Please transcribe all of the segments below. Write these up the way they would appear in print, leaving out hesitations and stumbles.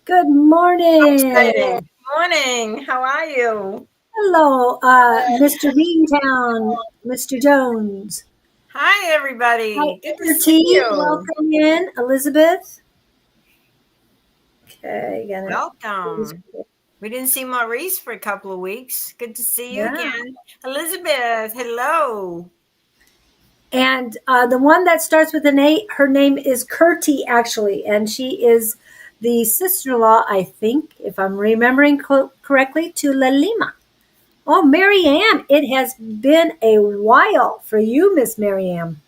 Good morning. Good morning. How are you? Hello, Mr. Beantown, Mr. Jones. Hi, everybody. Hi, Good to see T. you. Welcome in. Elizabeth. Okay, Welcome. We didn't see Maurice for a couple of weeks. Good to see you Yeah. again. Elizabeth, hello. And the one that starts with an 8, her name is Curti, actually, and she is the sister-in-law, I think, if I'm remembering correctly, to La Lima. Oh, Mary Ann, it has been a while for you, Miss Mary Ann.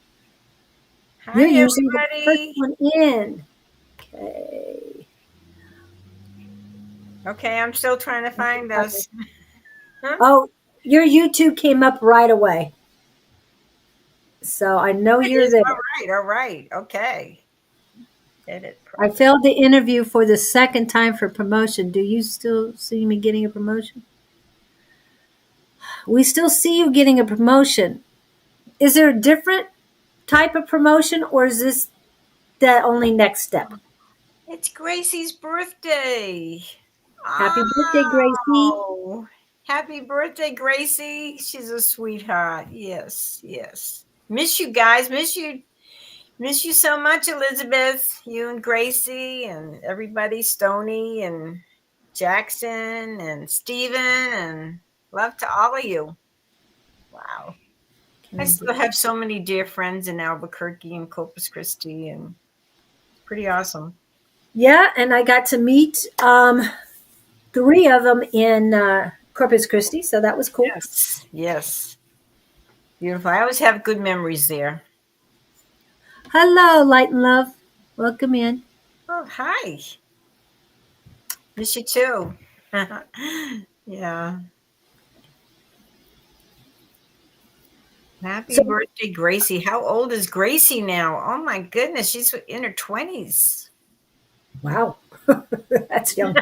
Hi, You're usually the first everybody. one in. Okay. Okay, I'm still trying to find us. Oh, your YouTube came up right away. So I know you're there. All right. Okay. Edit I failed the interview for the second time for promotion. Do you still see me getting a promotion? We still see you getting a promotion. Is there a different type of promotion, or is this the only next step? It's Gracie's birthday. Happy birthday, Gracie. Oh, happy birthday, Gracie. She's a sweetheart. Yes. Miss you guys. Miss you so much, Elizabeth. You and Gracie and everybody, Stony and Jackson and Steven, and love to all of you. Wow. I still have so many dear friends in Albuquerque and Corpus Christi, and it's pretty awesome. Yeah, and I got to meet 3 of them in Corpus Christi, so that was cool. Yes. Beautiful. I always have good memories there. Hello, Light and Love. Welcome in. Oh, hi. Miss you too. Yeah. Happy birthday, Gracie. How old is Gracie now? Oh my goodness, she's in her 20s. Wow. That's young.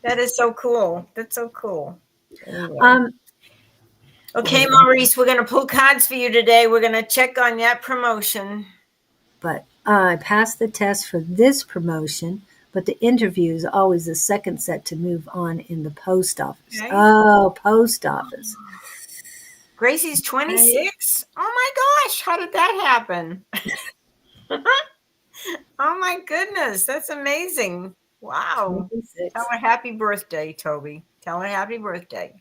That is so cool. That's so cool. Anyway. Okay, Maurice, we're going to pull cards for you today. We're going to check on that promotion. But I passed the test for this promotion, but the interview is always the second set to move on in the post office. Okay. Oh, post office. Gracie's 26? Oh my gosh, how did that happen? Oh my goodness, that's amazing. Wow. 26. Tell her happy birthday, Toby. Tell her happy birthday.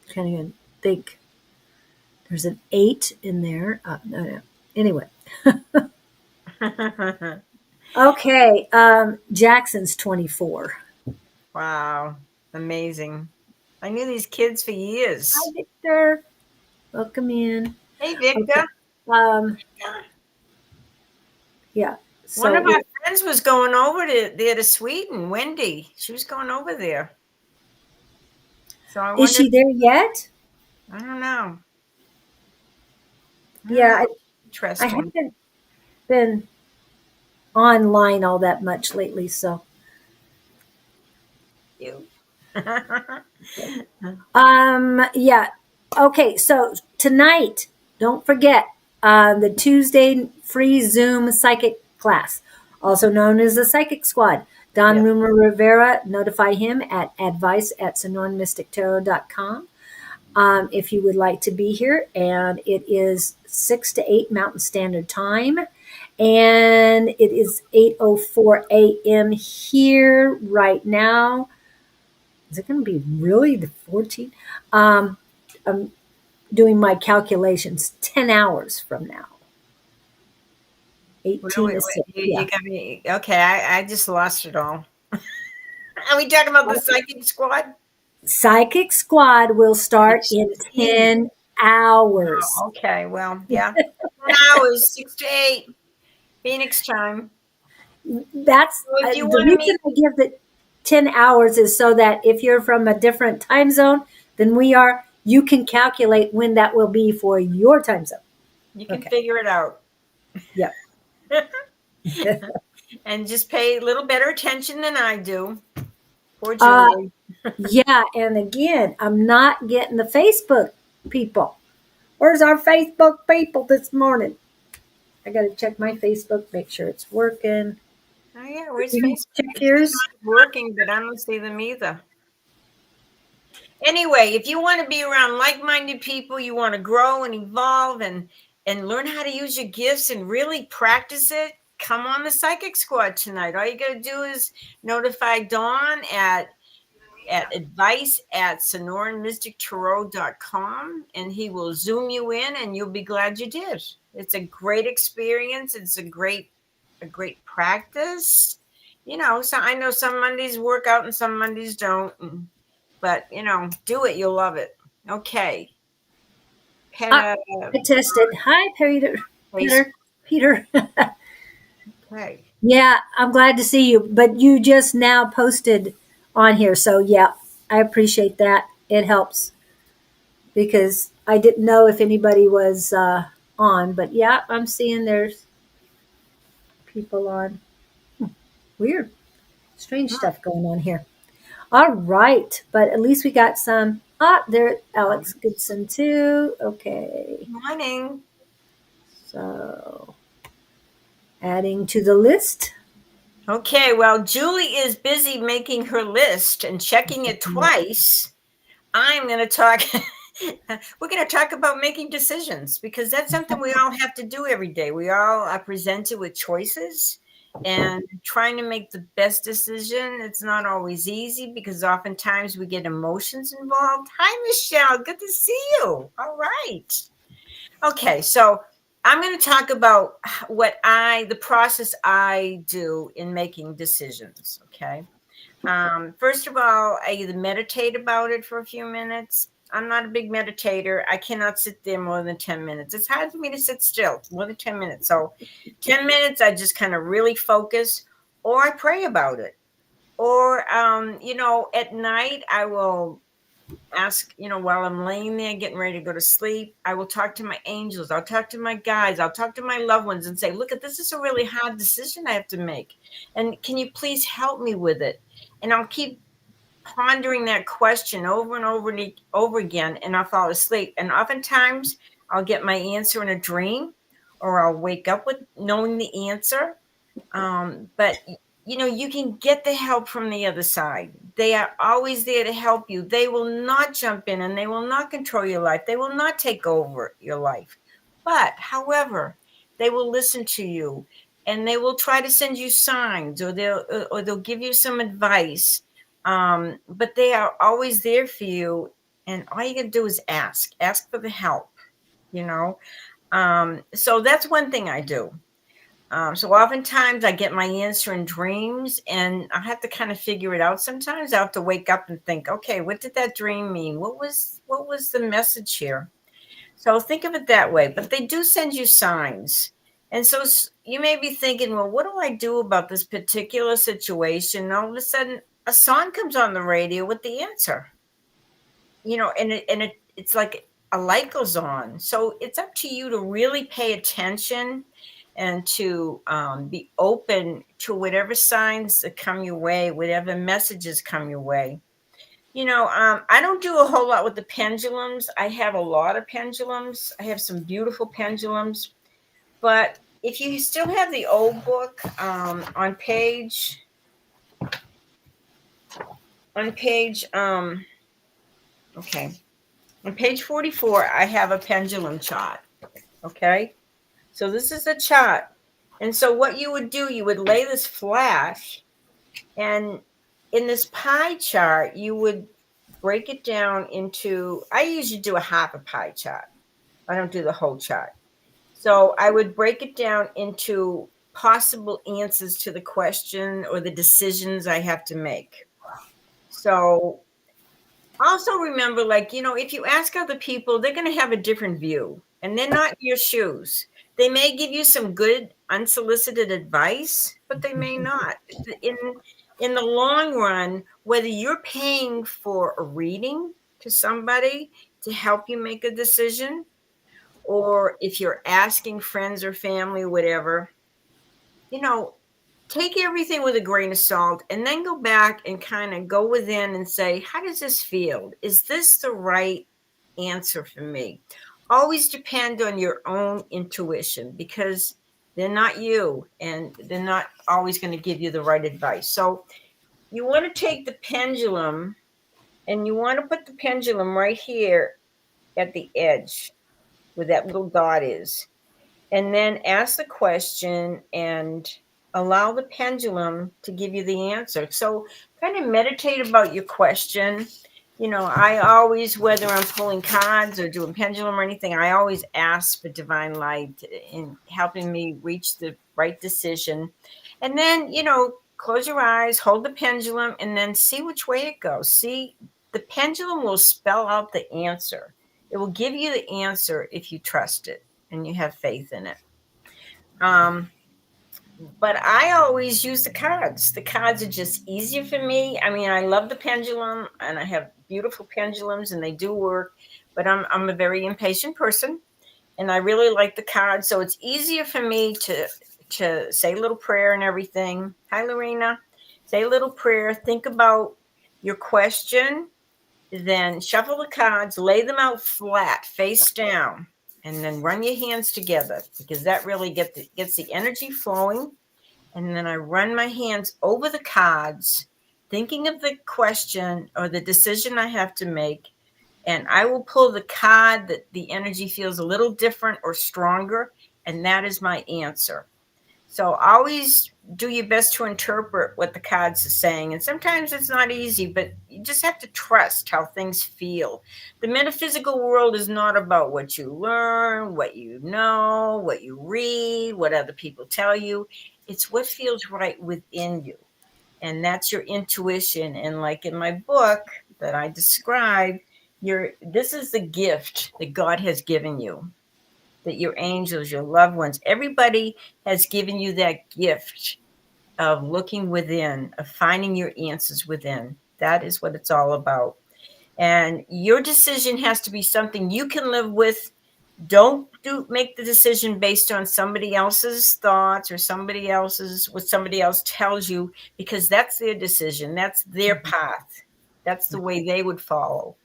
Can't even think. There's an 8 in there. No. Anyway. Okay. Jackson's 24. Wow. Amazing. I knew these kids for years. Hi, Victor. Welcome in. Hey, Victor. Okay. Yeah. So one of my friends was going over there to Sweden, Wendy. She was going over there. So is she there yet? I don't know. Yeah. Interesting. I haven't been online all that much lately, so. Yeah. Okay, so tonight, don't forget the Tuesday free Zoom psychic class, also known as the Psychic Squad. Don Rumer-Rivera, notify him at advice@sonoranmystictarot.com if you would like to be here. And it is 6 to 8 Mountain Standard Time. And it is 8:04 a.m. here right now. Is it going to be really the 14th? I'm doing my calculations 10 hours from now. 18 to 6. You Yeah. got me. Okay, I just lost it all. Are we talking about the psychic squad? Psychic Squad will start in 16. 10 hours. Oh, okay, well, yeah. 10 hours, 6 to 8, Phoenix time. That's So if you the want to reason meet, I give the 10 hours is so that if you're from a different time zone than we are, you can calculate when that will be for your time zone. you can Okay. figure it out. Yep. And just pay a little better attention than I do. Poor Uh, Julie. yeah. And again, I'm not getting the Facebook people. Where's our Facebook people this morning? I got to check my Facebook, make sure it's working. Oh, yeah, where's You Facebook? check It says yours. mine's working, but I don't see them either. Anyway, if you want to be around like-minded people, you want to grow and evolve and learn how to use your gifts and really practice it, come on the Psychic Squad tonight. All you got to do is notify Dawn at advice at sonoranmystictarot.com, and he will zoom you in and you'll be glad you did. It's a great experience. It's a great practice. So I know some Mondays work out and some Mondays don't. But do it. You'll love it. Okay. Ah, Pen, I tested. Hi, Peter. face. Peter. Okay. Yeah, I'm glad to see you. But you just now posted on here. So, yeah, I appreciate that. It helps because I didn't know if anybody was on. But yeah, I'm seeing there's people on. Weird, strange stuff going on here. All right. But at least we got some. Ah, there, Alex Goodson, too. Okay. Morning. So, adding to the list. Okay. Well, Julie is busy making her list and checking it twice. I'm going to talk. We're going to talk about making decisions because that's something we all have to do every day. We all are presented with choices and trying to make the best decision. It's not always easy because oftentimes we get emotions involved. Hi, Michelle. Good to see you. All right. Okay. So I'm going to talk about the process I do in making decisions. Okay. First of all, I either meditate about it for a few minutes. I'm not a big meditator. I cannot sit there more than 10 minutes. It's hard for me to sit still more than 10 minutes. So 10 minutes, I just kind of really focus or I pray about it. Or, at night, I will ask, while I'm laying there getting ready to go to sleep, I will talk to my angels. I'll talk to my guides. I'll talk to my loved ones and say, look, this is a really hard decision I have to make. And can you please help me with it? And I'll keep pondering that question over and over and over again, and I'll fall asleep. And oftentimes I'll get my answer in a dream, or I'll wake up with knowing the answer. But you can get the help from the other side. They are always there to help you. They will not jump in and they will not control your life. They will not take over your life. But however, they will listen to you and they will try to send you signs, or they'll give you some advice. But they are always there for you, and all you gotta do is ask for the help. You know. So that's one thing I do. So oftentimes I get my answer in dreams, and I have to kind of figure it out. Sometimes I have to wake up and think, okay, what did that dream mean? What was the message here? So think of it that way. But they do send you signs, and so you may be thinking, well, what do I do about this particular situation? And all of a sudden, a song comes on the radio with the answer. It's like a light goes on. So it's up to you to really pay attention and to be open to whatever signs that come your way, whatever messages come your way. I don't do a whole lot with the pendulums. I have a lot of pendulums. I have some beautiful pendulums. But if you still have the old book, on page okay, on page 44, I have a pendulum chart. Okay. So this is a chart. And so what you would do, you would lay this flat, and in this pie chart, you would break it down into, I usually do a half a pie chart. I don't do the whole chart. So I would break it down into possible answers to the question or the decisions I have to make. So also remember, like, if you ask other people, they're going to have a different view and they're not in your shoes. They may give you some good unsolicited advice, but they may not. In the long run, whether you're paying for a reading to somebody to help you make a decision, or if you're asking friends or family, whatever, you know, take everything with a grain of salt and then go back and kind of go within and say, how does this feel? Is this the right answer for me? Always depend on your own intuition, because they're not you and they're not always going to give you the right advice. So you want to take the pendulum and you want to put the pendulum right here at the edge where that little dot is, and then ask the question and allow the pendulum to give you the answer. So kind of meditate about your question. I always, whether I'm pulling cards or doing pendulum or anything, I always ask for divine light in helping me reach the right decision. And then, close your eyes, hold the pendulum, and then see which way it goes. See, the pendulum will spell out the answer. It will give you the answer if you trust it and you have faith in it. But I always use the cards. The cards are just easier for me. I mean, I love the pendulum and I have beautiful pendulums and they do work, but I'm a very impatient person and I really like the cards. So it's easier for me to say a little prayer and everything. Hi, Lorena. Say a little prayer. Think about your question. Then shuffle the cards, lay them out flat, face down, and then run your hands together, because that really gets the energy flowing. And then I run my hands over the cards, thinking of the question or the decision I have to make. And I will pull the card that the energy feels a little different or stronger, and that is my answer. So always do your best to interpret what the cards are saying. And sometimes it's not easy, but you just have to trust how things feel. The metaphysical world is not about what you learn, what you know, what you read, what other people tell you. It's what feels right within you. And that's your intuition. And like in my book that I describe, this is the gift that God has given you, that your angels, your loved ones, everybody has given you that gift of looking within, of finding your answers within. That is what it's all about. And your decision has to be something you can live with. Don't make the decision based on somebody else's thoughts or what somebody else tells you, because that's their decision. That's their path. That's the way they would follow.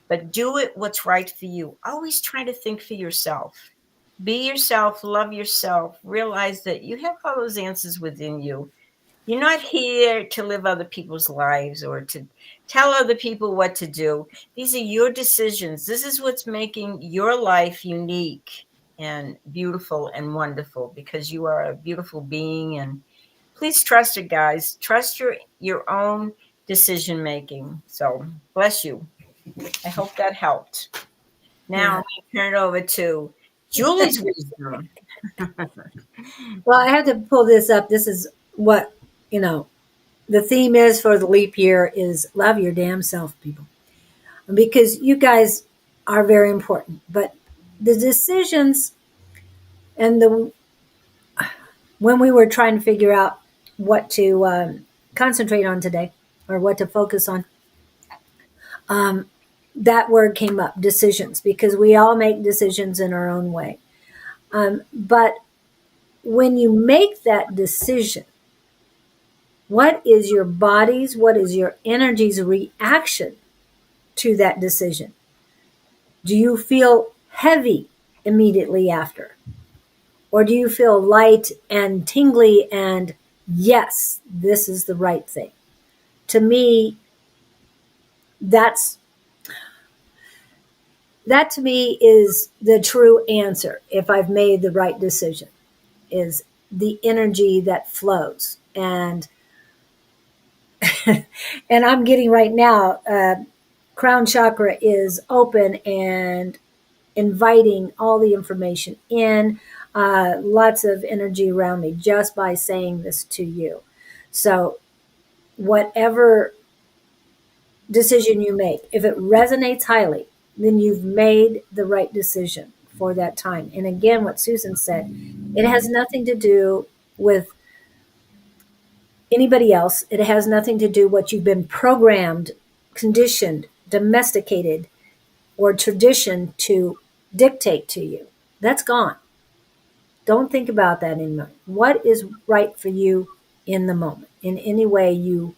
But do it what's right for you. Always try to think for yourself. Be yourself, love yourself, realize that you have all those answers within you. You're not here to live other people's lives or to tell other people what to do. These are your decisions. This is what's making your life unique and beautiful and wonderful, because you are a beautiful being. And please trust it, guys. Trust your own decision making. So bless you. I hope that helped. Now I'm going to turn it over to Julie's wisdom. Well, I had to pull this up. This is what, the theme is for the leap year is love your damn self, people. Because you guys are very important. But the decisions and when we were trying to figure out what to concentrate on today or what to focus on, that word came up, decisions, because we all make decisions in our own way. But when you make that decision, what is your body's, what is your energy's reaction to that decision? Do you feel heavy immediately after? Or do you feel light and tingly and yes, this is the right thing? To me, that to me is the true answer. If I've made the right decision, is the energy that flows. And and I'm getting right now, crown chakra is open and inviting all the information in. lots of energy around me just by saying this to you. So, whatever decision you make, if it resonates highly, then you've made the right decision for that time. And again, what Susan said, it has nothing to do with anybody else. It has nothing to do what you've been programmed, conditioned, domesticated, or tradition to dictate to you. That's gone. Don't think about that anymore. What is right for you in the moment, in any way you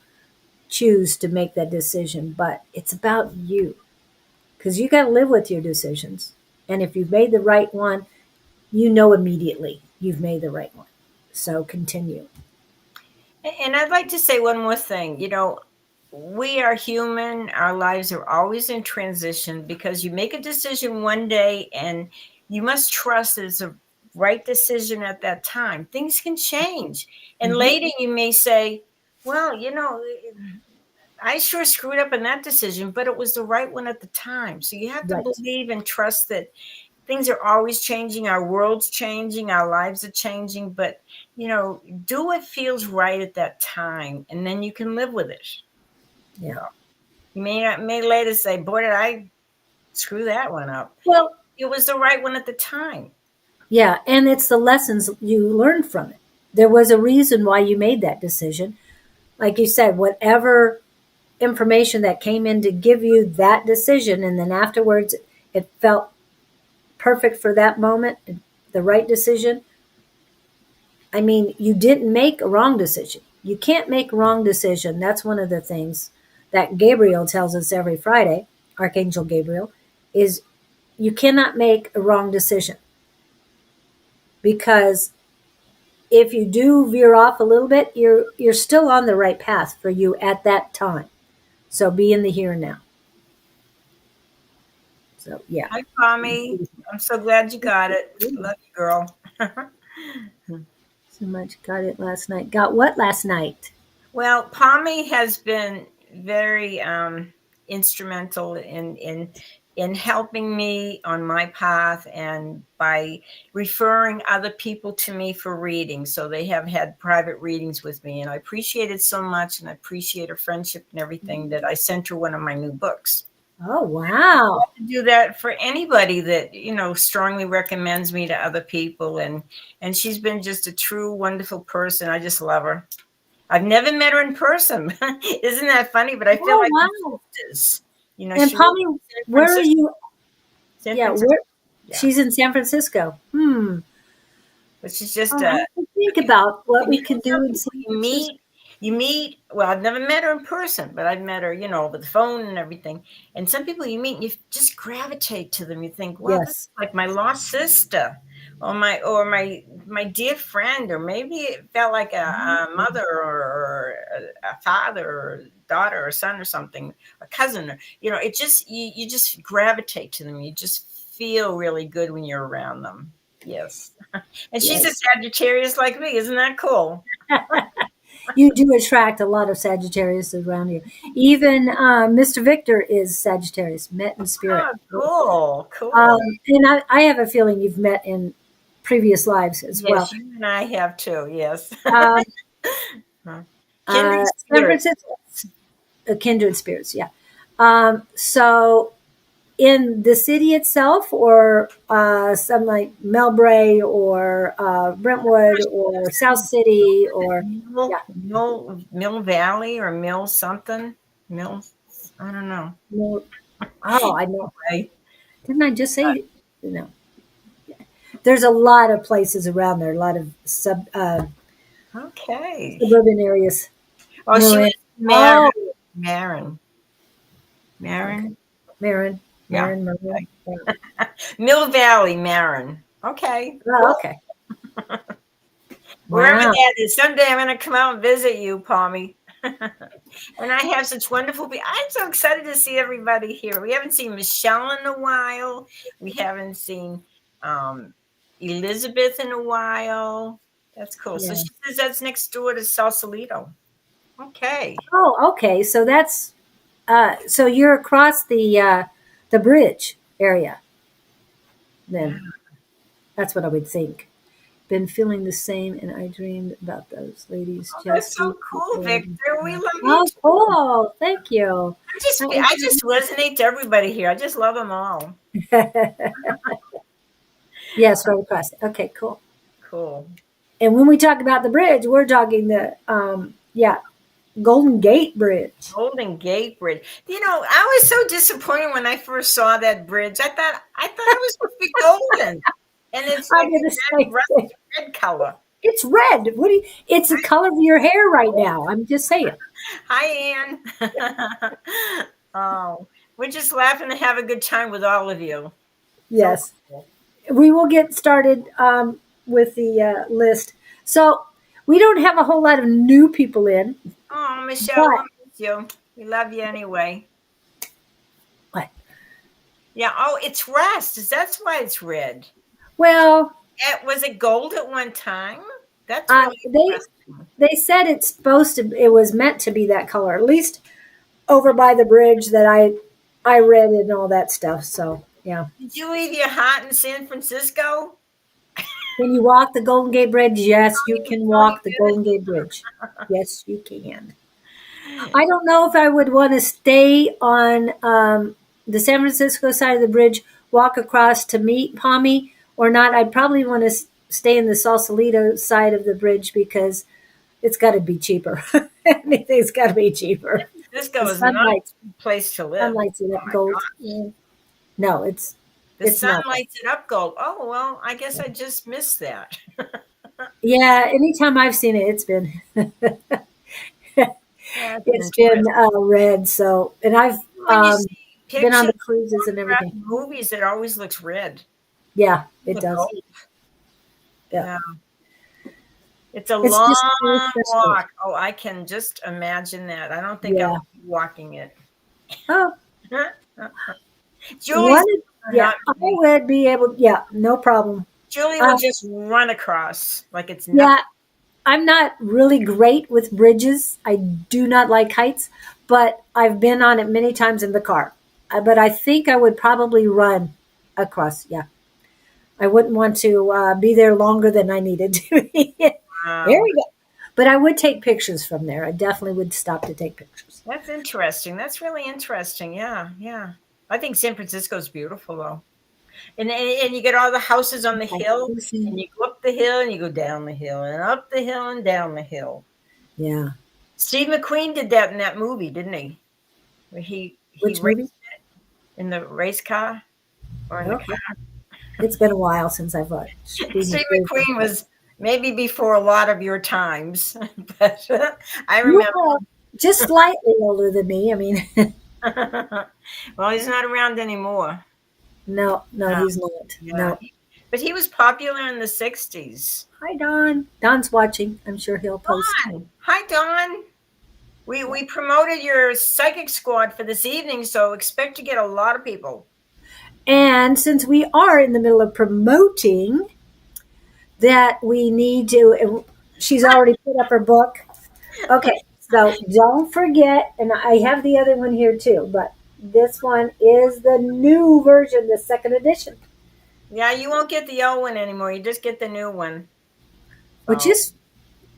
choose to make that decision? But it's about you because you got to live with your decisions. And if you've made the right one, you know immediately you've made the right one. So continue. And I'd like to say one more thing. We are human. Our lives are always in transition because you make a decision one day and you must trust that it's a right decision at that time. Things can change. And Mhm. later you may say, well, I sure screwed up in that decision, but it was the right one at the time. So you have to Right. believe and trust that things are always changing. Our world's changing. Our lives are changing. But, do what feels right at that time, and then you can live with it. Yeah. You may later say, boy, did I screw that one up. Well, It was the right one at the time. yeah. And it's the lessons you learned from it. There was a reason why you made that decision. Like you said, whatever information that came in to give you that decision, and then afterwards it felt perfect for that moment, the right decision. I mean, you didn't make a wrong decision. You can't make a wrong decision. That's one of the things that Gabriel tells us every Friday, Archangel Gabriel, is you cannot make a wrong decision. Because if you do veer off a little bit, you're still on the right path for you at that time. So be in the here and now. So yeah. Hi, Tommy. I'm so glad you got it. Love you, girl. So much. Got it last night. Got what last night? Well, Pommy has been very instrumental in helping me on my path and by referring other people to me for readings. So they have had private readings with me, and I appreciate it so much, and I appreciate her friendship and everything that I sent her one of my new books. Oh wow. To do that for anybody that strongly recommends me to other people, and she's been just a true wonderful person. I just love her. I've never met her in person. Isn't that funny? But I feel Oh like wow. sisters. And She lives Polly, in San where are Francisco. you? San Yeah, Francisco. where Yeah, she's in San Francisco. Hmm. but she's just Oh, I have to think about what we can do some in people San Francisco. you meet. Well, I've never met her in person, but I've met her, over the phone and everything. And some people you meet, and you just gravitate to them. You think, wow, this is Yes. like my lost sister, or my dear friend, or maybe it felt like a mother or a father or daughter or son or something, a cousin. Or, it just you just gravitate to them. You just feel really good when you're around them. Yes. And she's a Yes. Sagittarius like me. Isn't that cool? You do attract a lot of Sagittarius around you. Even Mr. Victor is Sagittarius, met in spirit. Oh, cool. Cool. And I have a feeling you've met in previous lives as well. Yes, you and I have too. Yes. Um, Kindred San spirit. Francisco, kindred spirits, yeah. So in the city itself, or some like Melbray or Brentwood or South City, or yeah, Mill Valley or Mill something. Mill, I don't know. no, oh, I know. Right. Didn't I just say? No, there's a lot of places around there, a lot of Okay. suburban areas. Oh, she Marin. was Marin. Oh, Marin. okay. Marin. Marin, Yeah. Marin. Yeah. Mill Valley, Marin. Okay. Oh, Cool. okay. Wherever Wow. that is, someday I'm going to come out and visit you, Palmy. And I have such wonderful people. I'm so excited to see everybody here. We haven't seen Michelle in a while. We haven't seen Elizabeth in a while. That's cool. So Yeah. she says that's next door to Sausalito. Okay. Oh, okay. So that's so you're across the bridge area. Yeah. Then that's what I would think. been feeling the same, and I dreamed about those ladies Oh, that's just so cool, recently. Victor. We love you Oh, too. cool. Thank you. I just resonate to everybody here. I just love them all. Yes, right across. Okay, cool. Cool. And when we talk about the bridge, we're talking the yeah, Golden Gate Bridge. Golden Gate Bridge. I was so disappointed when I first saw that bridge. I thought it was supposed to be golden, and it's I like did the a same red, thing. red color. It's red. What do you, it's the color of your hair right now. I'm just saying. Hi, Anne. Oh, we're just laughing and have a good time with all of you. So Yes. cool. We will get started with the list. So we don't have a whole lot of new people in, Oh, Michelle, but we'll miss you. We love you anyway. what? Yeah. Oh, it's rust. That's why it's red. Well, Was it gold at one time? That's uh, really they interesting. they said it's supposed to. It was meant to be that color, at least over by the bridge that I read and all that stuff. So yeah. Did you leave your hat in San Francisco? Can you walk the Golden Gate Bridge? Yes, you You can tell you walk the did Golden Gate Bridge. Yes, you can. I don't know if I would want to stay on the San Francisco side of the bridge, walk across to meet Palmy or not. I'd probably want to stay in the Sausalito side of the bridge because it's got to be cheaper. Anything's got to be cheaper. Cisco The is not sunlight, a place to live. sunlights it Oh up my gold. God. Yeah. No, The it's sun not. lights it up gold. Oh, well, I guess I just missed that. Yeah, anytime I've seen it, it's been That's it's been interesting. red. So, and I've When you see been on pictures the of cruises and photographed everything. movies, it always looks red. Yeah, it The does. gold. Yeah, Yeah. It's a it's just very long frustrating. walk. Oh, I can just imagine that. I don't think I Yeah. would be walking it. Oh, Julie's one. Yeah, not I me. would be able. Yeah, no problem. Julie will Uh, just run across like it's yeah, nothing. I'm not really great with bridges. I do not like heights, but I've been on it many times in the car. But I think I would probably run across. Yeah, I wouldn't want to be there longer than I needed to be. There Wow. we go. But I would take pictures from there. I definitely would stop to take pictures. That's interesting. That's really interesting. Yeah, yeah. I think San Francisco's beautiful though. And you get all the houses on the Okay. hill, and you go up the hill and you go down the hill and up the hill and down the hill. Yeah. Steve McQueen did that in that movie, didn't he? Where he Which movie? raced in the race car or in the car. Okay. It's been a while since I've watched Steve Steve McQueen. McQueen was maybe before a lot of your times, but I remember. Yeah, just slightly older than me. I mean, Well, he's not around anymore. no, no, No, he's not. yeah, No. but he was popular in the '60s. Hi, Don. Don's watching. I'm sure he'll post. Dawn, hi Dawn. We promoted your psychic squad for this evening, so expect to get a lot of people. And since we are in the middle of promoting, that we need to, she's already put up her book. Okay, so don't forget, and I have the other one here too, but this one is the new version, the second edition, Yeah, you won't get the old one anymore. You just get the new one. which So, is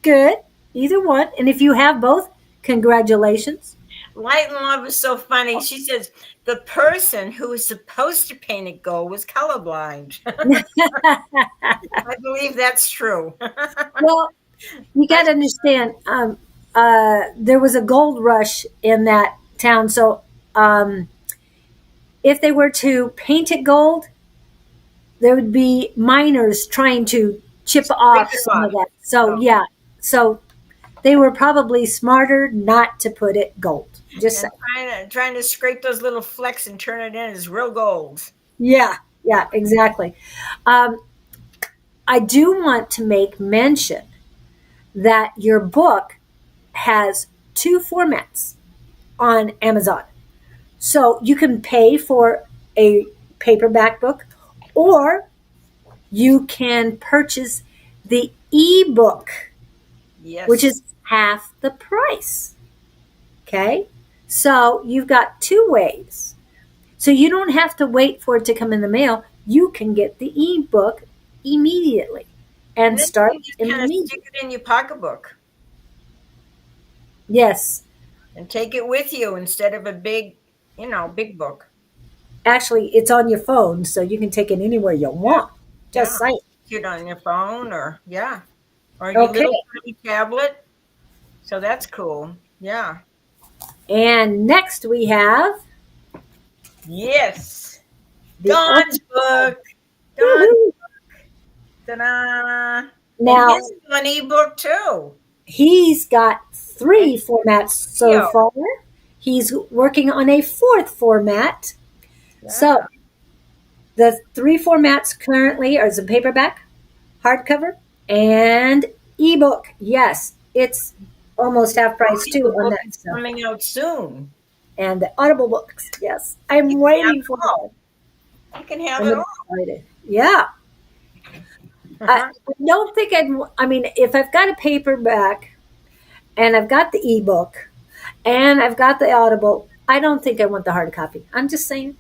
good, either one. And if you have both, congratulations. Light and Love is so funny. She says the person who was supposed to paint it gold was colorblind. I believe that's true. Well, you got to understand, there was a gold rush in that town. So if they were to paint it gold, there would be miners trying to chip Break off it some of off. that. So, Oh, yeah. So they were probably smarter not to put it gold. Just and say. trying to scrape those little flecks and turn it in as real gold. Yeah, yeah, exactly. Um, I do want to make mention that your book has two formats on Amazon. So you can pay for a paperback book or you can purchase the ebook, which Yes. is half the price. Okay? So you've got two ways. So you don't have to wait for it to come in the mail. You can get the ebook immediately. And and then start you just in the kind of stick meeting. it in your pocketbook Yes. and take it with you instead of a big, big book. Actually, it's on your phone, so you can take it anywhere you Yeah. want. Just Yeah. saying. Get on your phone or, yeah, or your Okay. little tiny tablet. So that's cool. Yeah. And next we have Yes. the Don's book. Don. Woohoo. Ta-da. And Now, his is an ebook too. he's got And three formats so video. far. He's working on a fourth format. So Yeah. the three formats currently are the paperback, hardcover, and ebook. Yes, it's almost half price too Audio on book that is stuff. coming out soon. And the Audible books. Yes, You I'm can have waiting it for all. that. You can have I'm it all. excited. Yeah, I Uh-huh. don't think I'd. I mean, if I've got a paperback and I've got the ebook and I've got the Audible, I don't think I want the hard copy. I'm just saying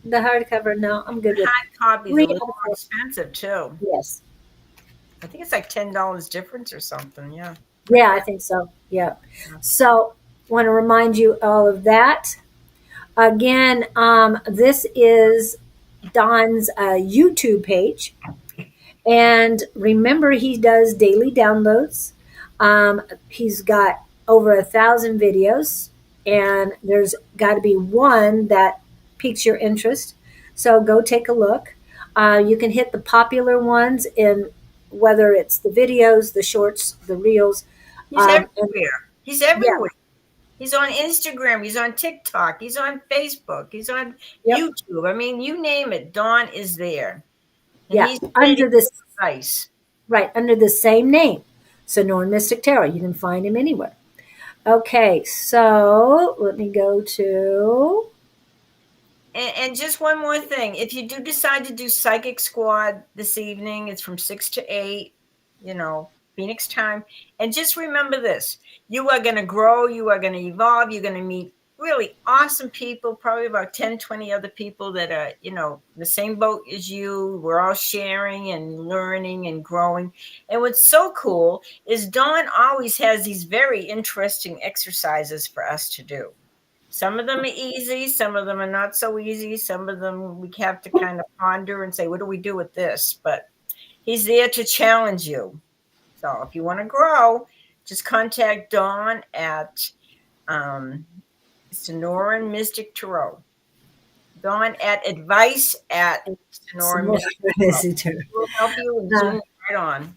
the hardcover. No, I'm good with Hard copy is a three little out of more four. expensive too. Yes. I think it's like $10 difference or something. Yeah. Yeah, I think so. Yeah. So, want to remind you all of that. Again, this is Don's YouTube page. And remember, he does daily downloads. He's got over 1,000 videos, and there's got to be one that piques your interest. So go take a look. You can hit the popular ones in whether it's the videos, the shorts, the reels. He's And everywhere. He's yeah, everywhere. He's on Instagram. He's on TikTok. He's on Facebook. He's on yep, YouTube. I mean, you name it. Don is there, and yeah, he's under creating this, advice. right, under the same name. Sonoran Mystic Tarot. You can find him anywhere. Okay, so let me go to. And just one more thing. If you do decide to do Psychic Squad this evening, it's from 6 to 8, Phoenix time. And just remember this: you are going to grow, you are going to evolve, you're going to meet really awesome people, probably about 10, 20 other people that are, the same boat as you. We're all sharing and learning and growing. And what's so cool is Dawn always has these very interesting exercises for us to do. Some of them are easy, some of them are not so easy. Some of them we have to kind of ponder and say, what do we do with this? But he's there to challenge you. So if you want to grow, just contact Dawn at Sonoran Mystic Tarot. Dawn at advice at Some Sonoran more Mystic Tarot. visitor. We'll help you and Uh, zoom right on.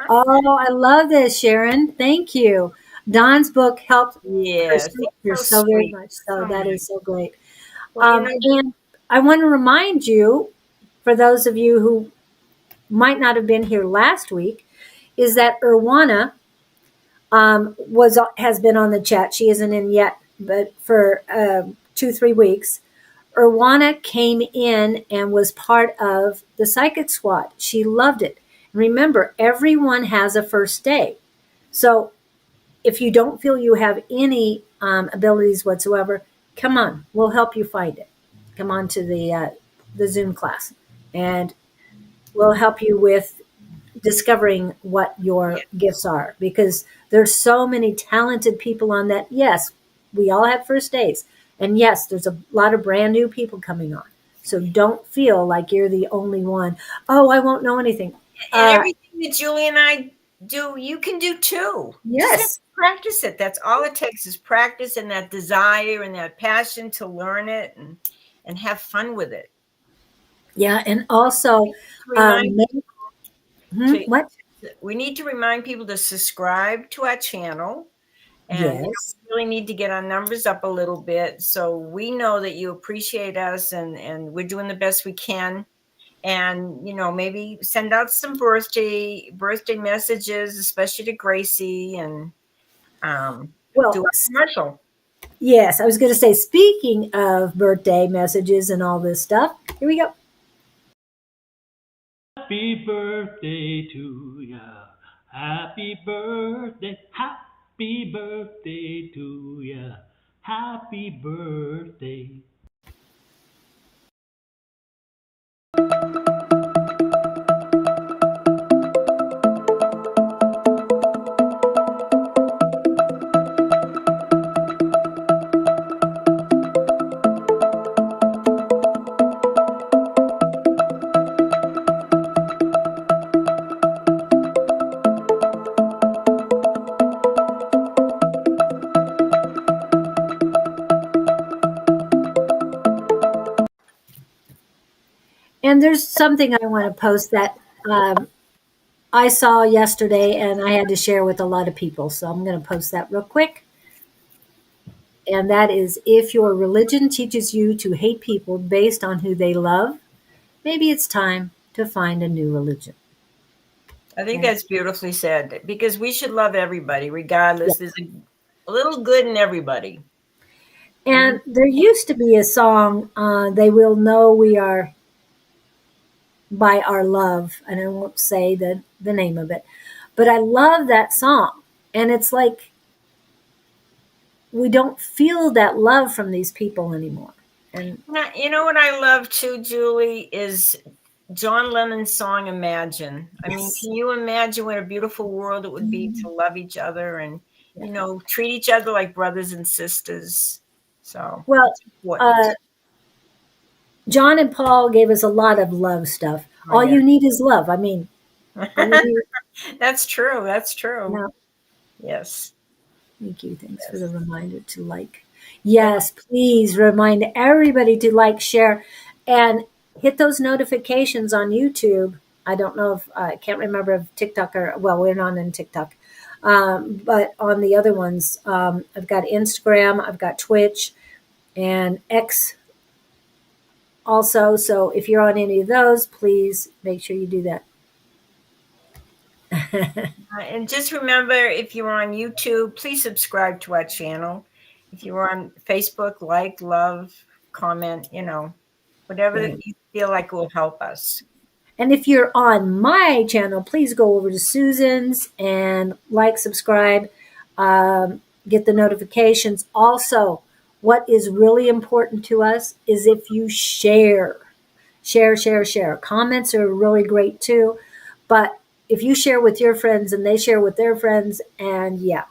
oh, I love this, Sharon. Thank you. Don's book helped her Yes, he's sister so so very sweet. much. So So that nice. is so great. Well, And I want to remind you, for those of you who might not have been here last week, is that Irwana was has been on the chat. She isn't in yet, but for 2-3 weeks, Irwana came in and was part of the Psychic Squad. She loved it. Remember, everyone has a first day. So if you don't feel you have any abilities whatsoever, come on, we'll help you find it. Come on to the Zoom class, and we'll help you with discovering what yeah. your gifts are, because there's so many talented people on that. Yes, we all have first days, and yes, there's a lot of brand new people coming on. So don't feel like you're the only one. Oh, I won't know anything. And Uh, everything that Julie and I do, you can do too. Just have to yes, practice it. That's all it takes is practice and that desire and that passion to learn it and have fun with it. yeah, and also, To remind maybe, to what? we need to remind people to subscribe to our channel, and Yes. we really need to get our numbers up a little bit so we know that you appreciate us and we're doing the best we can. And maybe send out some birthday messages, especially to Gracie, and do Well, a commercial. yes, I was going to say, speaking of birthday messages and all this stuff, here we go. Happy birthday to ya. Happy birthday to ya. Happy birthday. And there's something I want to post that I saw yesterday and I had to share with a lot of people. So I'm going to post that real quick. And that is, if your religion teaches you to hate people based on who they love, maybe it's time to find a new religion. I think Okay. that's beautifully said because we should love everybody regardless. Yes. There's a little good in everybody. And And there used to be a song, They Will Know We Are by Our Love. And I won't say the name of it. But I love that song. And it's like we don't feel that love from these people anymore. And now, you know what I love too, Julie, is John Lennon's song Imagine. I mean, yes. can you imagine what a beautiful world it would be to love each other and, treat each other like brothers and sisters? So Well, it's important. uh, John and Paul gave us a lot of love stuff. Oh, All yeah. you need is love. I mean, all you need. That's true. That's true. Yeah. Yes. Thank you. Thanks for Yes. the reminder to like. And Yes, please remind everybody to like, share, and hit those notifications on YouTube. I don't know if I can't remember if TikTok or well, we're not in TikTok, but on the other ones, I've got Instagram, I've got Twitch, and X also. So if you're on any of those, please make sure you do that. and just remember, if you're on YouTube, please subscribe to our channel. If you're on Facebook, like, love, comment, whatever that Right. you feel like will help us. And if you're on my channel, please go over to Susan's and like, subscribe, get the notifications. Also, what is really important to us is if you share, share, share, share. Comments are really great too. But if you share with your friends and they share with their friends, and yeah,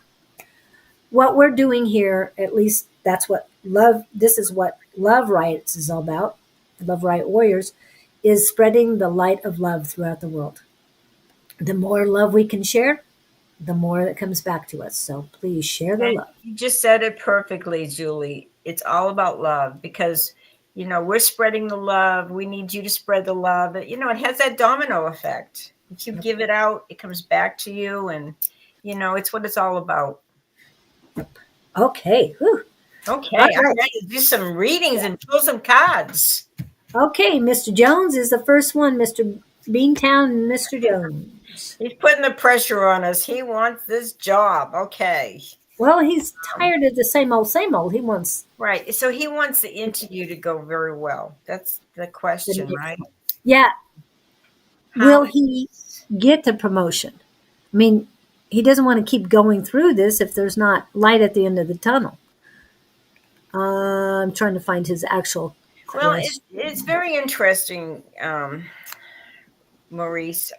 what we're doing here, at least that's what love, this is what Love Riots is all about, Love Riot Warriors, is spreading the light of love throughout the world. The more love we can share, the more that comes back to us. So please share the And love. you just said it perfectly, Julie. It's all about love because, we're spreading the love. We need you to spread the love. It has that domino effect. If you Yep. give it out, it comes back to you. And, it's what it's all about. Okay. Whew. Okay, All I'm right. ready to do some readings and pull some cards. Okay. Mr. Jones is the first one. Mr. Beantown and Mr. Jones. He's putting the pressure on us. He wants this job. Okay. Well, he's tired of the same old, same old. He wants Right. So he wants the interview to go very well. That's the the question, next. right? Yeah. Will How he get the promotion? I mean, he doesn't want to keep going through this if there's not light at the end of the tunnel. I'm trying to find his actual well, question. it's very interesting, Maurice.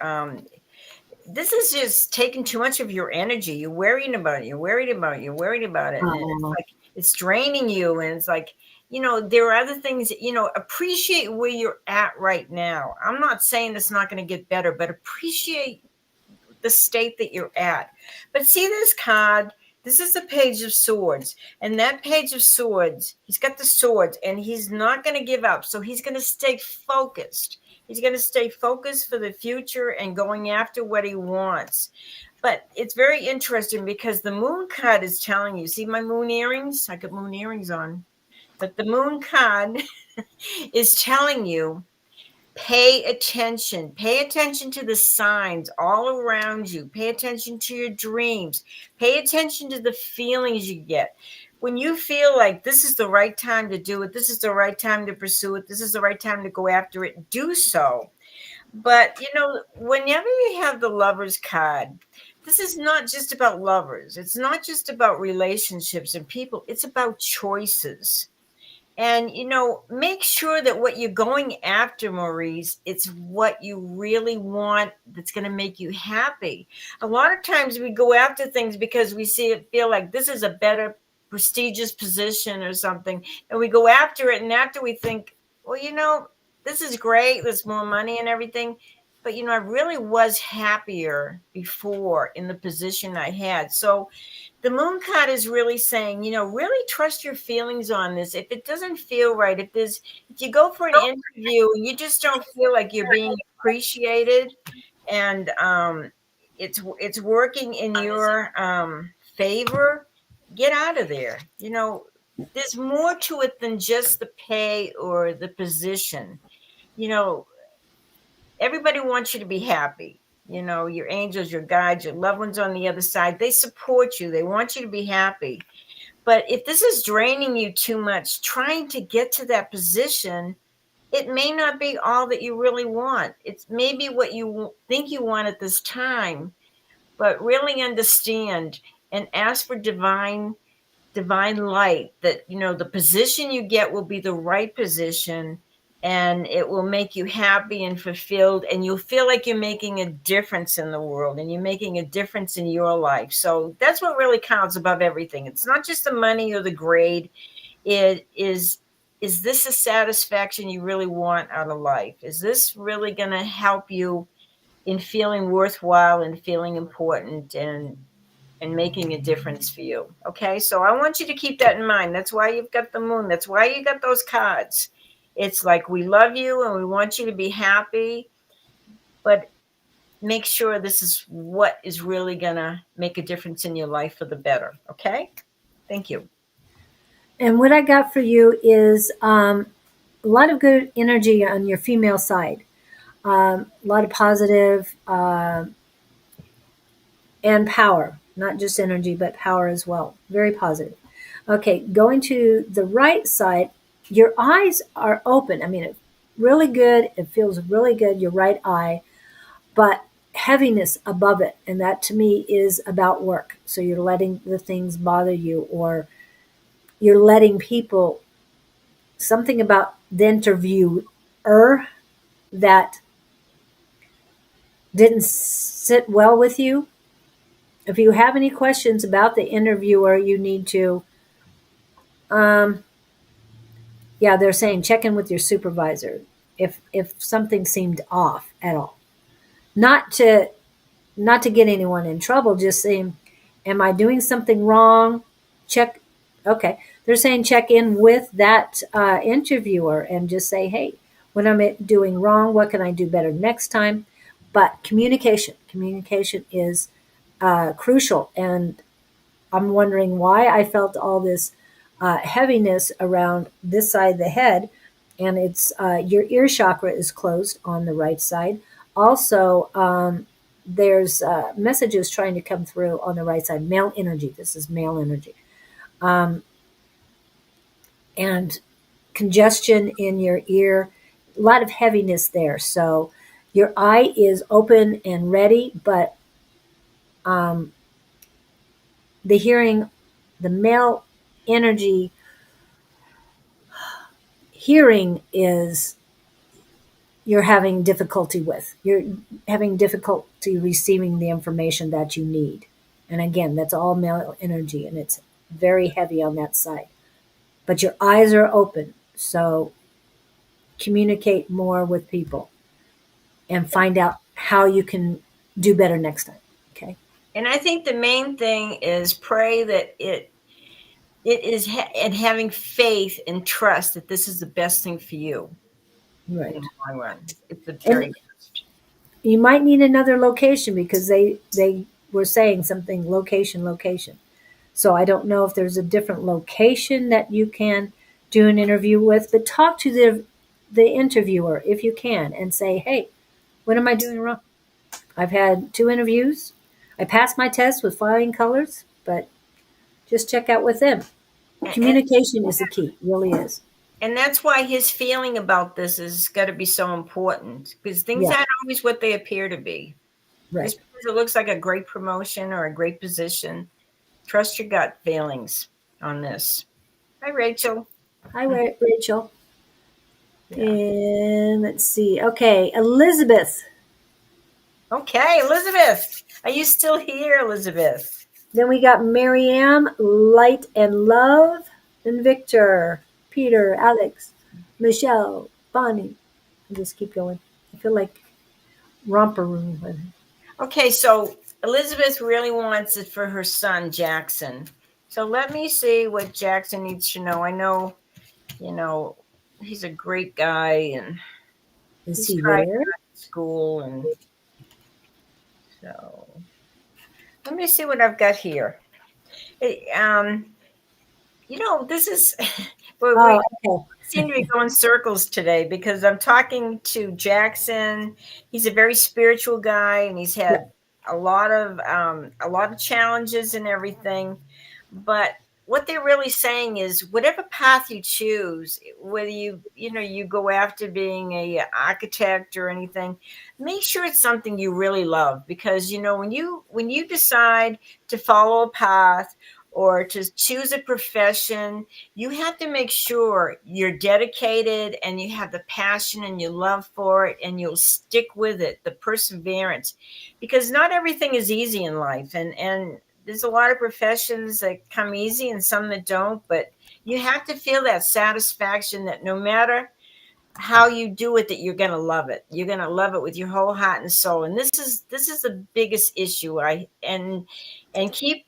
This is just taking too much of your energy. You're worrying about it. You're worried about it. You're worried about it. And it's Oh, like it's draining you. And it's like, there are other things that, appreciate where you're at right now. I'm not saying it's not going to get better, but appreciate the state that you're at. But see this card? This is the Page of Swords. And that Page of Swords, he's got the swords and he's not going to give up. So he's going to stay focused. He's going to stay focused for the future and going after what he wants. But it's very interesting because the moon card is telling you, see my moon earrings? I got moon earrings on. But the moon card is telling you, pay attention. Pay attention to the signs all around you. Pay attention to your dreams. Pay attention to the feelings you get. When you feel like this is the right time to do it, this is the right time to pursue it, this is the right time to go after it, do so. But, whenever you have the Lover's card, this is not just about lovers. It's not just about relationships and people. It's about choices. And, make sure that what you're going after, Maurice, it's what you really want that's going to make you happy. A lot of times we go after things because we feel like this is a better prestigious position or something. And we go after it. And after we think, well, this is great. There's more money and everything. but I really was happier before in the position I had. So the moon card is really saying, really trust your feelings on this. If it doesn't feel right, if you go for an interview and you just don't feel like you're being appreciated, and it's working in your favor, get out of there. There's more to it than just the pay or the position. You know, Everybody wants you to be happy. Your angels, your guides, your loved ones on the other side, they support you. They want you to be happy. But if this is draining you too much, trying to get to that position, it may not be all that you really want. It's maybe what you think you want at this time, but really understand and ask for divine light that the position you get will be the right position, and it will make you happy and fulfilled, and you'll feel like you're making a difference in the world and you're making a difference in your life. So that's what really counts above everything. It's not just the money or the grade. It is this a satisfaction you really want out of life? Is this really going to help you in feeling worthwhile and feeling important and making a difference for you? Okay, so I want you to keep that in mind. That's why you've got the moon. That's why you got those cards. It's like, we love you and we want you to be happy, but make sure this is what is really going to make a difference in your life for the better. Okay, thank you. And what I got for you is a lot of good energy on your female side, a lot of positive and power, not just energy, but power as well. Very positive. Okay, going to the right side, your eyes are open. I mean, it's really good. It feels really good, your right eye, but heaviness above it. And that to me is about work. So you're letting the things bother you, or you're letting people, something about the interviewer that didn't sit well with you. If you have any questions about the interviewer, you need to, yeah, they're saying check in with your supervisor if something seemed off at all. Not to get anyone in trouble, just saying, am I doing something wrong? Check. Okay, they're saying check in with that interviewer and just say, hey, what am I doing wrong? What can I do better next time? But communication is crucial. And I'm wondering why I felt all this heaviness around this side of the head. And it's your ear chakra is closed on the right side. Also, there's messages trying to come through on the right side. Male energy. This is male energy. And congestion in your ear, a lot of heaviness there. So your eye is open and ready, but the hearing, the male energy hearing is you're having difficulty with. You're having difficulty receiving the information that you need. And again, that's all male energy, and it's very heavy on that side. But your eyes are open, so communicate more with people and find out how you can do better next time. Okay. And I think the main thing is pray that it is and having faith and trust that this is the best thing for you in Right. the long run. It's the very And best. you might need another location because they were saying something location. So I don't know if there's a different location that you can do an interview with, but talk to the interviewer if you can and say, "Hey, what am I doing wrong? I've had 2 interviews. I passed my test with flying colors, but just check out with them." And, Communication is the key, really is. and that's why his feeling about this is got to be so important, because things Yeah, aren't always what they appear to be. right. Just because it looks like a great promotion or a great position, trust your gut feelings on this. Hi, Rachel. Hi, Rachel. Yeah. And let's see. Okay, Elizabeth. Okay, Elizabeth. Are you still here, Elizabeth? Then we got Marianne, Light and Love, and Victor, Peter, Alex, Michelle, Bonnie. I'll just keep going. I feel like romper. Okay, so Elizabeth really wants it for her son, Jackson. So let me see what Jackson needs to know. I know, you know, he's a great guy and Is he's he tried there? school. And so let me see what I've got here. Hey, this is, we Oh, seem to be going circles today because I'm talking to Jackson. He's a very spiritual guy, and he's yeah. had a lot of challenges and everything. But what they're really saying is, whatever path you choose, whether you go after being a architect or anything, make sure it's something you really love. Because when you decide to follow a path or to choose a profession, you have to make sure you're dedicated and you have the passion and you love for it and you'll stick with it, the perseverance, because not everything is easy in life. And there's a lot of professions that come easy and some that don't, but you have to feel that satisfaction that no matter how you do it, that you're going to love it. You're going to love it with your whole heart and soul. And this is the biggest issue. And keep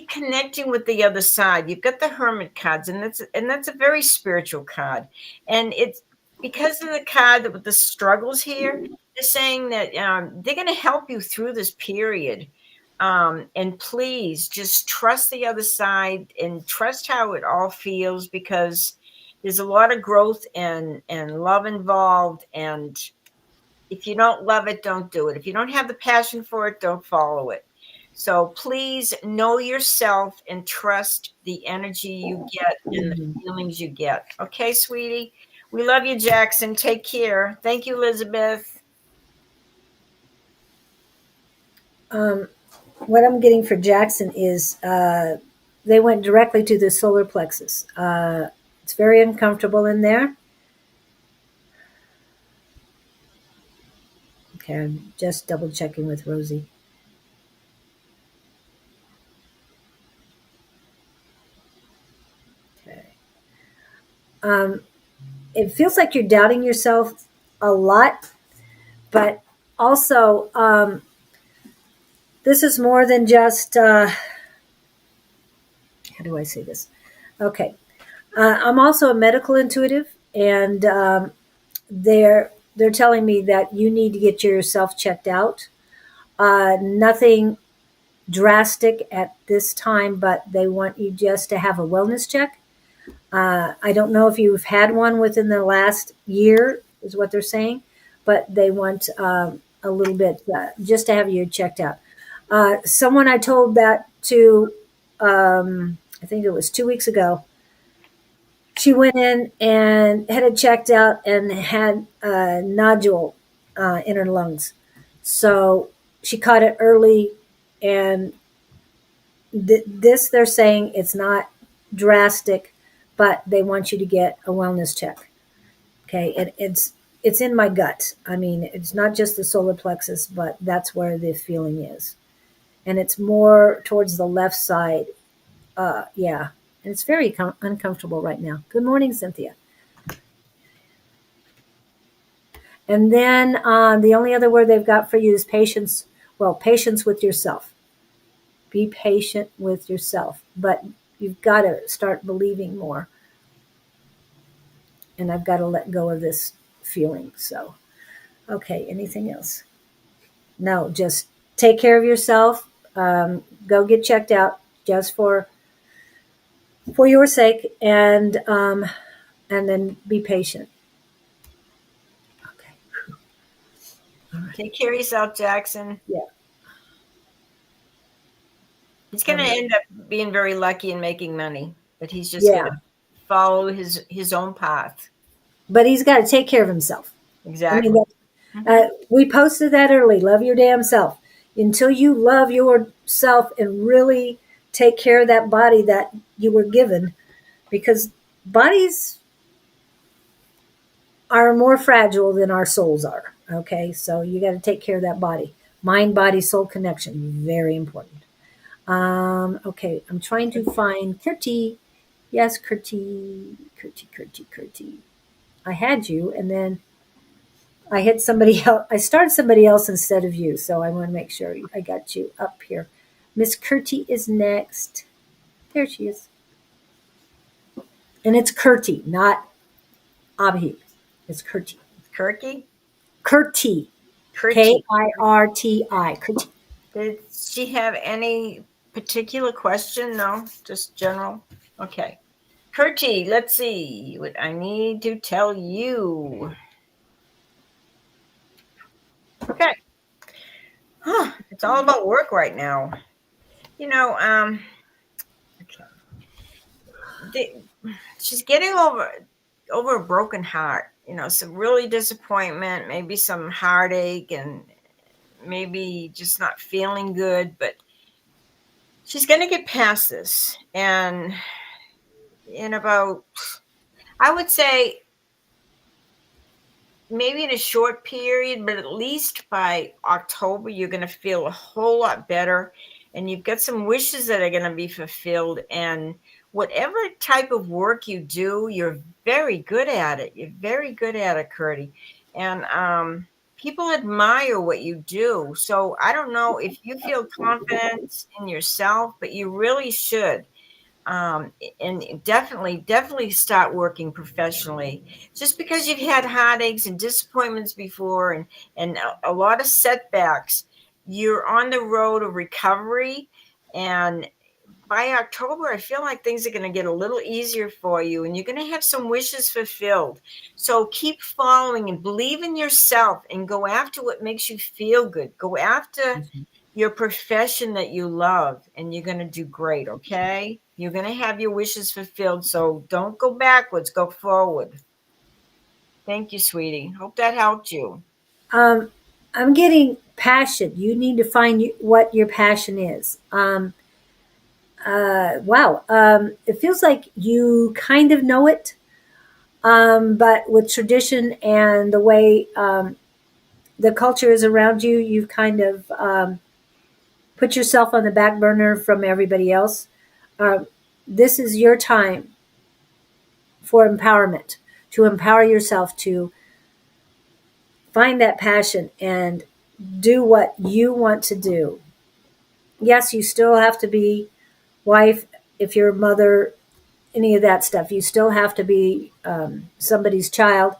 connecting with the other side. You've got the hermit cards, and that's a very spiritual card, and it's because of the card that with the struggles here. They're saying that they're going to help you through this period, and please just trust the other side and trust how it all feels, because there's a lot of growth and love involved. And if you don't love it, don't do it. If you don't have the passion for it, don't follow it. So please know yourself and trust the energy you get and the Mhm. feelings you get. Okay, sweetie? We love you, Jackson. Take care. Thank you, Elizabeth. Um, what I'm getting for Jackson is they went directly to the solar plexus. It's very uncomfortable in there. Okay, I'm just double checking with Rosie. Okay. Um, it feels like you're doubting yourself a lot, but also this is more than just, how do I say this? Okay. I'm also a medical intuitive, and they're telling me that you need to get yourself checked out. Nothing drastic at this time, but they want you just to have a wellness check. I don't know if you've had one within the last year, is what they're saying, but they want a little bit just to have you checked out. Someone I told that to, I think it was 2 weeks ago, she went in and had it checked out and had a nodule in her lungs. So she caught it early, and this they're saying it's not drastic, but they want you to get a wellness check. Okay, it's in my gut. I mean, it's not just the solar plexus, but that's where the feeling is, and it's more towards the left side. Yeah, and it's very uncomfortable right now. Good morning, Cynthia. And then the only other word they've got for you is patience. Well, patience with yourself. Be patient with yourself, but you've got to start believing more. And I've got to let go of this feeling. So, okay, anything else? No, just take care of yourself. Go get checked out just for your sake, and then be patient. Okay. All right. Take care of yourself, Jackson. Yeah. He's going to Um, end up being very lucky and making money, but he's just got yeah. to follow his own path. But he's got to take care of himself. I mean, Exactly. we posted that early. Love your damn self. Until you love yourself and really take care of that body that you were given, because bodies are more fragile than our souls are. Okay, so you got to take care of that body. Mind, body, soul connection, very important. Okay, I'm trying to find Kurti. Yes, Kurti. I had you, and then I hit somebody else. I started somebody else instead of you, so I want to make sure I got you up here. Miss Curti is next. There she is. And it's Curti, not Abhi. It's Curti. Kirky? Curti. Kirty. Kirti. Curti. Did she have any particular question? No, just general. Okay. Kirty, let's see what I need to tell you. Okay. It's all about work right now. You know, okay. She's getting over a broken heart. You know, some really disappointment, maybe some heartache, and maybe just not feeling good. But she's going to get past this, and in about, I would say, maybe in a short period, but at least by October, you're going to feel a whole lot better. And you've got some wishes that are going to be fulfilled. And whatever type of work you do, you're very good at it. You're very good at it, Curdy. And people admire what you do. So I don't know if you feel confident in yourself, but you really should. And definitely start working professionally. Just because you've had heartaches and disappointments before, and a lot of setbacks, you're on the road of recovery. And by October, I feel like things are going to get a little easier for you, and you're going to have some wishes fulfilled. So keep following and believe in yourself, and go after what makes you feel good. Go after your profession that you love, and you're going to do great. Okay, you're going to have your wishes fulfilled, so don't go backwards, go forward. Thank you, sweetie. Hope that helped you. I'm getting passion. You need to find what your passion is. Wow. It feels like you kind of know it, but with tradition and the way the culture is around you, you've kind of put yourself on the back burner from everybody else. This is your time for empowerment, to empower yourself to find that passion and do what you want to do. Yes, you still have to be wife, if you're a mother, any of that stuff. You still have to be somebody's child,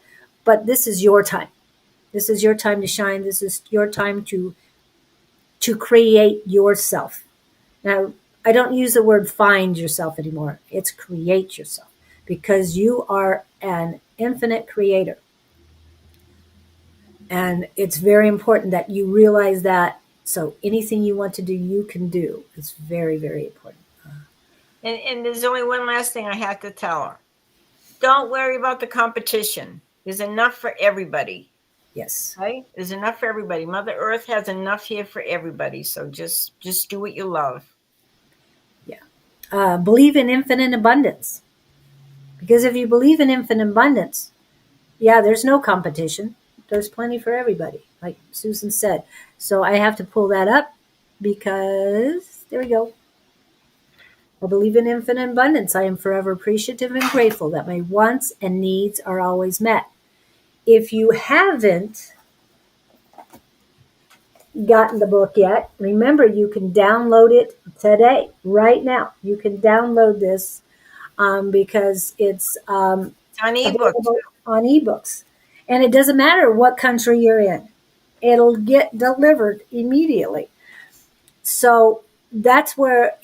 but this is your time. This is your time to shine. This is your time to create yourself. Now, I don't use the word find yourself anymore. It's create yourself, because you are an infinite creator. And it's very important that you realize that. So anything you want to do, you can do. It's very, very important. And there's only one last thing I have to tell her. Don't worry about the competition. There's enough for everybody. Yes. Right? There's enough for everybody. Mother Earth has enough here for everybody. So just do what you love. Yeah. Believe in infinite abundance. Because if you believe in infinite abundance, yeah, there's no competition. There's plenty for everybody, like Susan said. So I have to pull that up because there we go. I believe in infinite abundance. I am forever appreciative and grateful that my wants and needs are always met. If you haven't gotten the book yet, remember you can download it today, right now. You can download this because it's on ebook. On ebooks. And it doesn't matter what country you're in, it'll get delivered immediately. So that's where,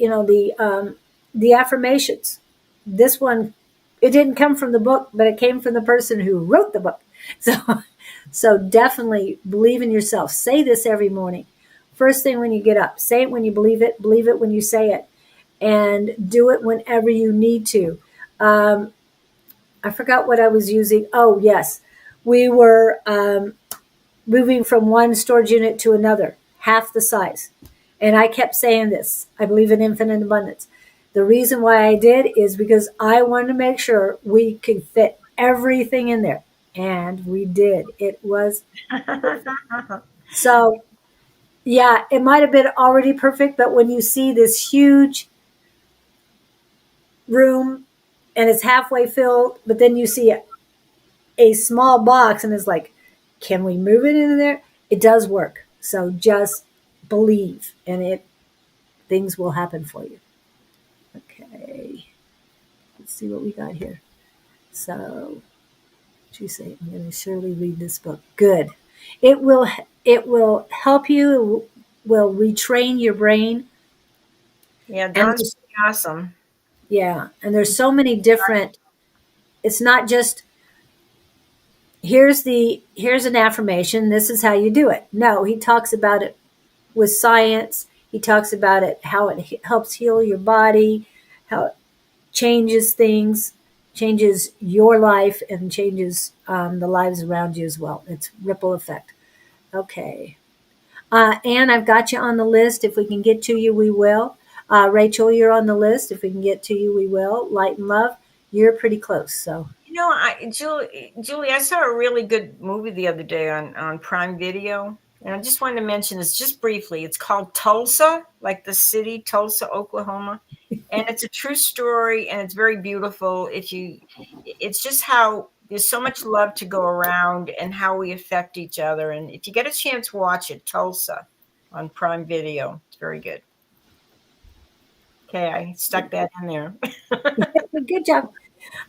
the affirmations. This one, it didn't come from the book, but it came from the person who wrote the book. So definitely believe in yourself. Say this every morning. First thing when you get up. Say it when you believe it when you say it. And do it whenever you need to. I forgot what I was using. Oh, yes. We were moving from one storage unit to another, half the size. And I kept saying this. I believe in infinite abundance. The reason why I did is because I wanted to make sure we could fit everything in there. And we did. It was so, yeah, it might have been already perfect, but when you see this huge room and it's halfway filled, but then you see a small box and it's like, Can we move it in there? It does work. So just believe, and it things will happen for you. Okay. Let's see what we got here. So, what you say? I'm going to surely read this book. Good. It will it will help you. Will retrain your brain, Yeah, and Dawn's pretty awesome. yeah, and there's so many different. It's not just here's an affirmation. This is how you do it. No, he talks about it with science. He talks about it how it helps heal your body, how it changes things, changes your life, and changes the lives around you as well. It's ripple effect. Okay. Anne, I've got you on the list. If we can get to you, we will. Rachel, you're on the list. If we can get to you, we will. Light and Love, you're pretty close. So Julie, I saw a really good movie the other day on Prime Video, and I just wanted to mention this just briefly. It's called Tulsa, like the city, Tulsa, Oklahoma, and it's a true story, and it's very beautiful. It's just how there's so much love to go around, and how we affect each other. And if you get a chance, watch it, Tulsa, on Prime Video. It's very good. Okay, I stuck that in there. good job.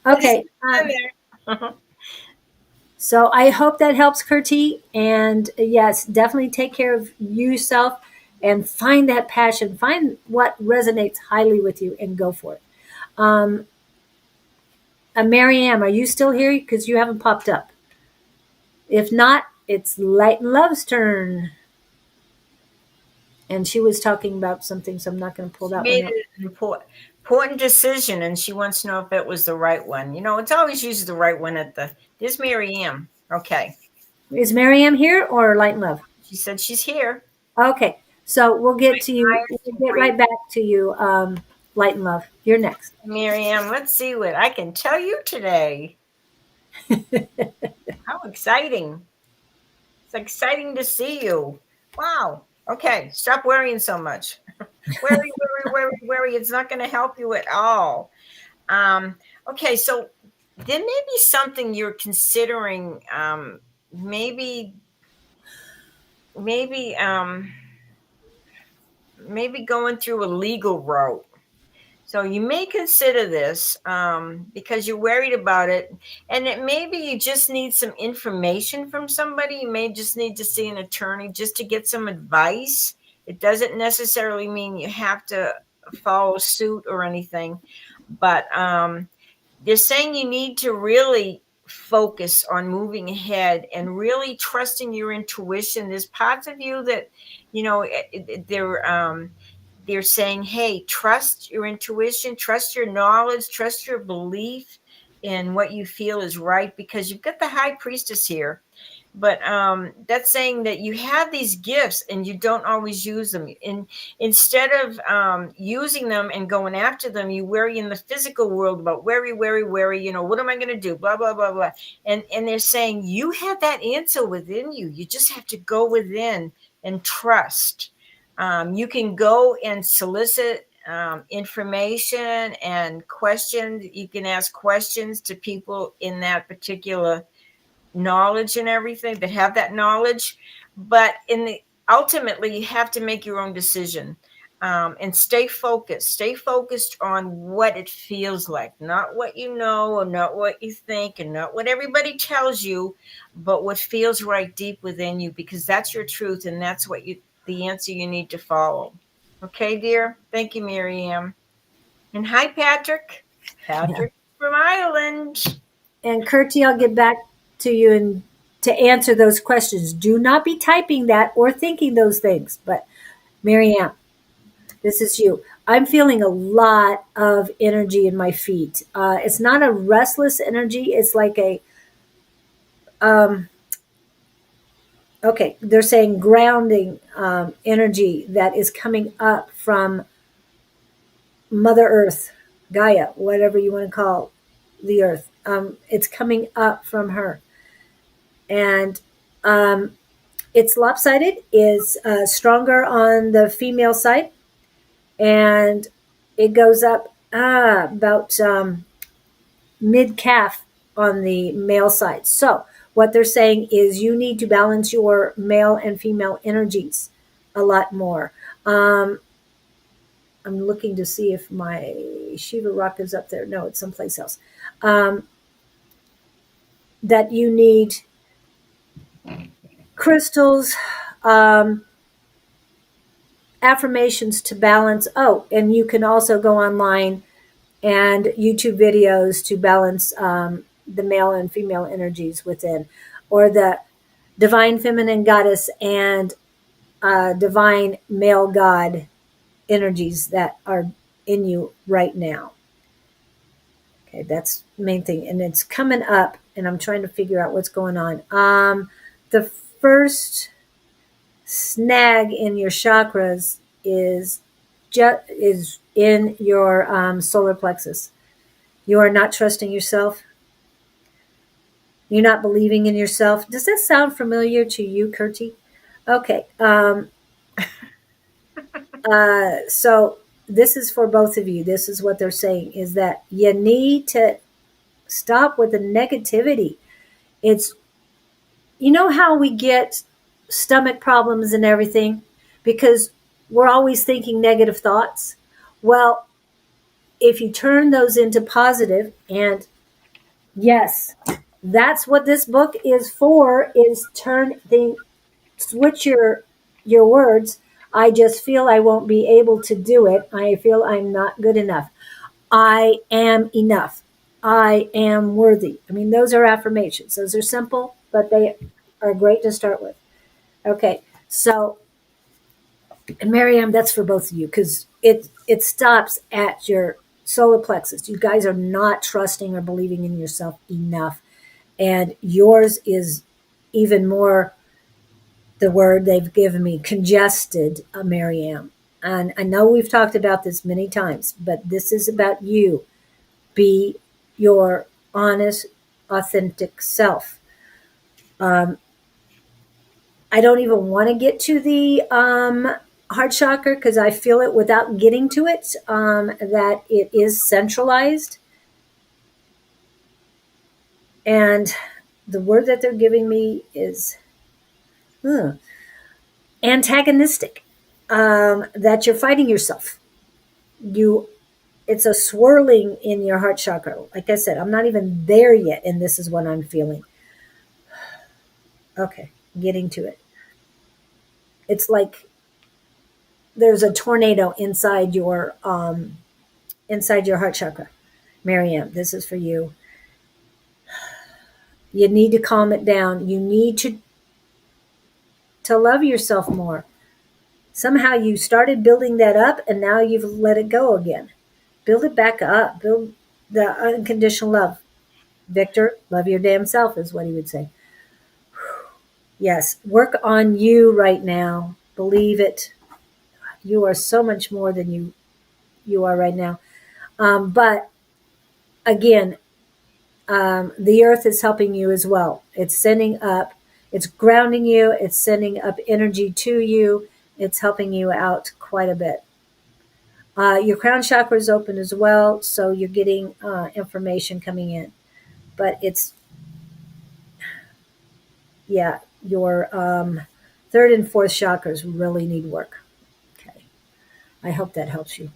I just Okay. stuck it in there. So I hope that helps, Kurti. And yes, definitely take care of yourself and find that passion. Find what resonates highly with you and go for it. Um, Marianne, are you still here? Because you haven't popped up. If not, it's Light and Love's turn. And she was talking about something, so I'm not going to pull She that one made up. an important decision, and she wants to know if it was the right one. It's always usually the right one at the. There's Mary Ann. Okay. Is Marianne here or Light and Love? She said she's here. Okay, so we'll get to you. We'll get Great. right back to you, Light and Love. You're next. Mary Ann, let's see what I can tell you today. How exciting. It's exciting to see you. Wow. Okay, stop worrying so much. Worry. It's not going to help you at all. Okay, so there may be something you're considering. Maybe, maybe, maybe going through a legal route. So you may consider this because you're worried about it, and it maybe you just need some information from somebody. You may just need to see an attorney just to get some advice. It doesn't necessarily mean you have to follow suit or anything, but they're saying you need to really focus on moving ahead and really trusting your intuition. There's parts of you that, they're saying, hey, trust your intuition, trust your knowledge, trust your belief in what you feel is right, because you've got the high priestess here. But that's saying that you have these gifts and you don't always use them. And instead of using them and going after them, you worry in the physical world about worry. What am I going to do? Blah, blah, blah, blah. And they're saying you have that answer within you. You just have to go within and trust. You can go and solicit information and questions. You can ask questions to people in that particular knowledge and everything that have that knowledge, but ultimately you have to make your own decision, and stay focused on what it feels like, not what you know or not what you think and not what everybody tells you, but what feels right deep within you, because that's your truth and that's the answer you need to follow. Okay, dear. Thank you, Miriam. And hi, Patrick. Yeah. From Ireland. And Kurti, I'll get back to you and to answer those questions. Do not be typing that or thinking those things. But Marianne, this is you. I'm feeling a lot of energy in my feet. It's not a restless energy. It's like um, okay, they're saying grounding energy that is coming up from Mother Earth, Gaia, whatever you want to call the Earth. It's coming up from her. And it's lopsided, is stronger on the female side, and it goes up about mid calf on the male side. So what they're saying is you need to balance your male and female energies a lot more. I'm looking to see if my Shiva rock is up there. No, it's someplace else. Um, that you need crystals, um, affirmations to balance. Oh, and you can also go online and YouTube videos to balance the male and female energies within, or the divine feminine goddess and divine male god energies that are in you right now. Okay, that's the main thing. And it's coming up, and I'm trying to figure out what's going on. The first snag in your chakras is is in your solar plexus. You are not trusting yourself. You're not believing in yourself. Does that sound familiar to you, Kurti? Okay. So this is for both of you. This is what they're saying, is that you need to stop with the negativity. It's, you know how we get stomach problems and everything because we're always thinking negative thoughts. Well, if you turn those into positive, and yes, that's what this book is for, is switch your words. I just feel I won't be able to do it. I feel I'm not good enough. I am enough. I am worthy. I mean, those are affirmations. Those are simple, but they are great to start with. Okay, so Miriam, that's for both of you because it stops at your solar plexus. You guys are not trusting or believing in yourself enough, and yours is even more, the word they've given me, congested, Miriam. And I know we've talked about this many times, but this is about you. Be your honest, authentic self. I don't even want to get to the heart chakra because I feel it without getting to it, that it is centralized. And the word that they're giving me is antagonistic, that you're fighting yourself. It's a swirling in your heart chakra. Like I said, I'm not even there yet, and this is what I'm feeling. Okay, getting to it. It's like there's a tornado inside your heart chakra. Marianne, this is for you. You need to calm it down. You need to love yourself more. Somehow you started building that up and now you've let it go again. Build it back up. Build the unconditional love. Victor, love your damn self is what he would say. Yes, work on you right now. Believe it. You are so much more than you are right now. But again, the earth is helping you as well. It's sending up, it's grounding you, it's sending up energy to you, it's helping you out quite a bit. Your crown chakra is open as well, so you're getting information coming in. But it's, yeah, your third and fourth chakras really need work. Okay. I hope that helps you,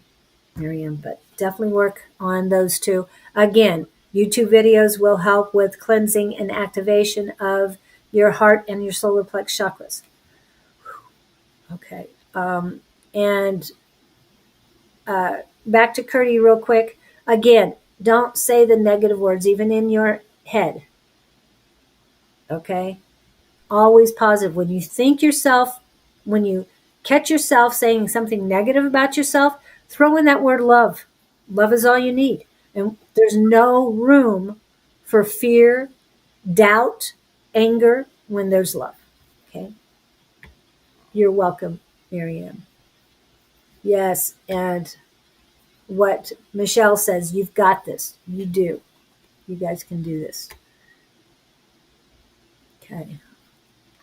Miriam, but definitely work on those two. Again, YouTube videos will help with cleansing and activation of your heart and your solar plex chakras. Okay. And back to Kurti real quick. Again, don't say the negative words, even in your head. Okay? Always positive. When you catch yourself saying something negative about yourself, throw in that word love. Love is all you need. And there's no room for fear, doubt, anger when there's love. Okay? You're welcome, Marianne. Yes, and what Michelle says, you've got this. You do. You guys can do this. Okay.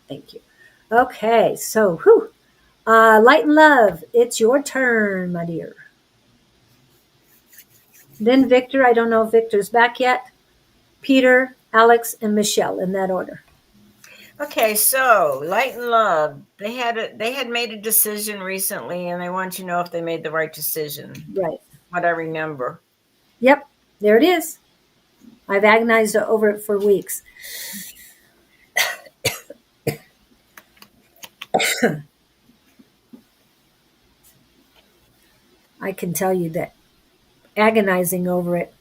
Thank you. Okay, so light and love, it's your turn, my dear. Then Victor, I don't know if Victor's back yet. Peter, Alex, and Michelle in that order. Okay, so Light and Love, they had made a decision recently, and they want you to know if they made the right decision. Right. What I remember. Yep. There it is. I've agonized over it for weeks. I can tell you that agonizing over it.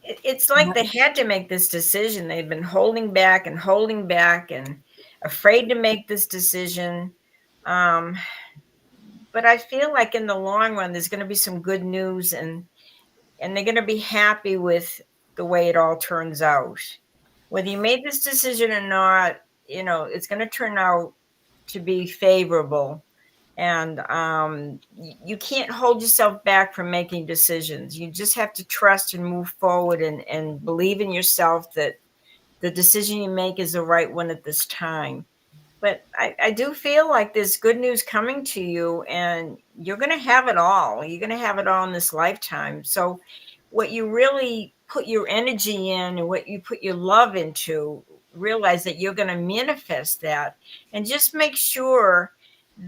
It's like they had to make this decision. They've been holding back and afraid to make this decision. Um, but I feel like in the long run, there's going to be some good news, and they're going to be happy with the way it all turns out. Whether you made this decision or not, it's going to turn out to be favorable. And you can't hold yourself back from making decisions. You just have to trust and move forward and believe in yourself that the decision you make is the right one at this time. But I do feel like there's good news coming to you, and you're going to have it all. You're going to have it all in this lifetime. So what you really put your energy in and what you put your love into, realize that you're going to manifest that. And just make sure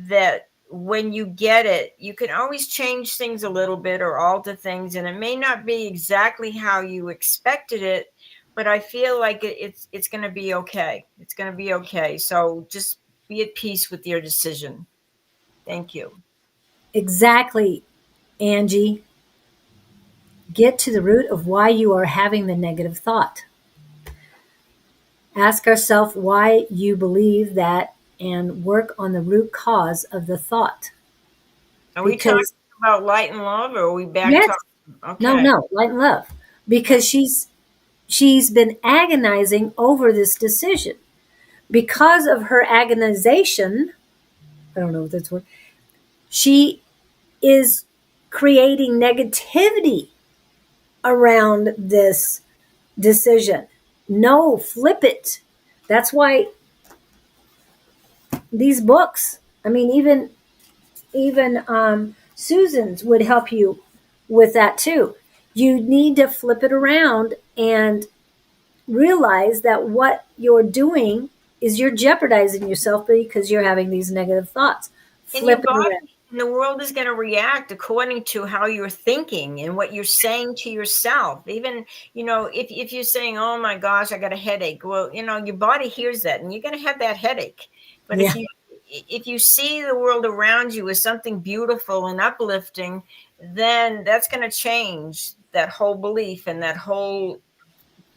that when you get it, you can always change things a little bit or alter things. And it may not be exactly how you expected it, but I feel like it's going to be okay. It's going to be okay. So just be at peace with your decision. Thank you. Exactly, Angie. Get to the root of why you are having the negative thought. Ask ourselves why you believe that and work on the root cause of the thought. Are we talking Because, about light and love, or are we back yes, talking? no, Okay. no, light and love. Because she's been agonizing over this decision. Because of her agonization, I don't know what that's word, she is creating negativity around this decision. No, flip it. That's why these books, I mean, even Susan's would help you with that too. You need to flip it around and realize that what you're doing is you're jeopardizing yourself because you're having these negative thoughts. And your Flip it around. body and the world is going to react according to how you're thinking and what you're saying to yourself. Even, if you're saying, oh my gosh, I got a headache. Well, your body hears that and you're going to have that headache. But Yeah. if you see the world around you as something beautiful and uplifting, then that's going to change that whole belief and that whole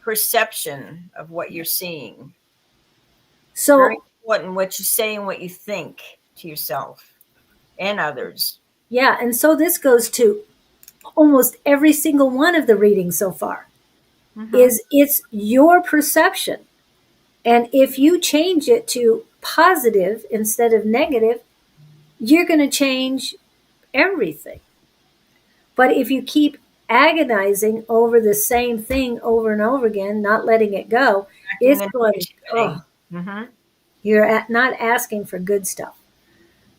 perception of what you're seeing. Very So, important what you say and what you think to yourself and others. yeah. And so this goes to almost every single one of the readings so far Mm-hmm. is it's your perception. And if you change it to positive instead of negative, you're going to change everything. But if you keep agonizing over the same thing over and over again, not letting it go, Acting it's and going, initiating. oh, Mm-hmm. not asking for good stuff.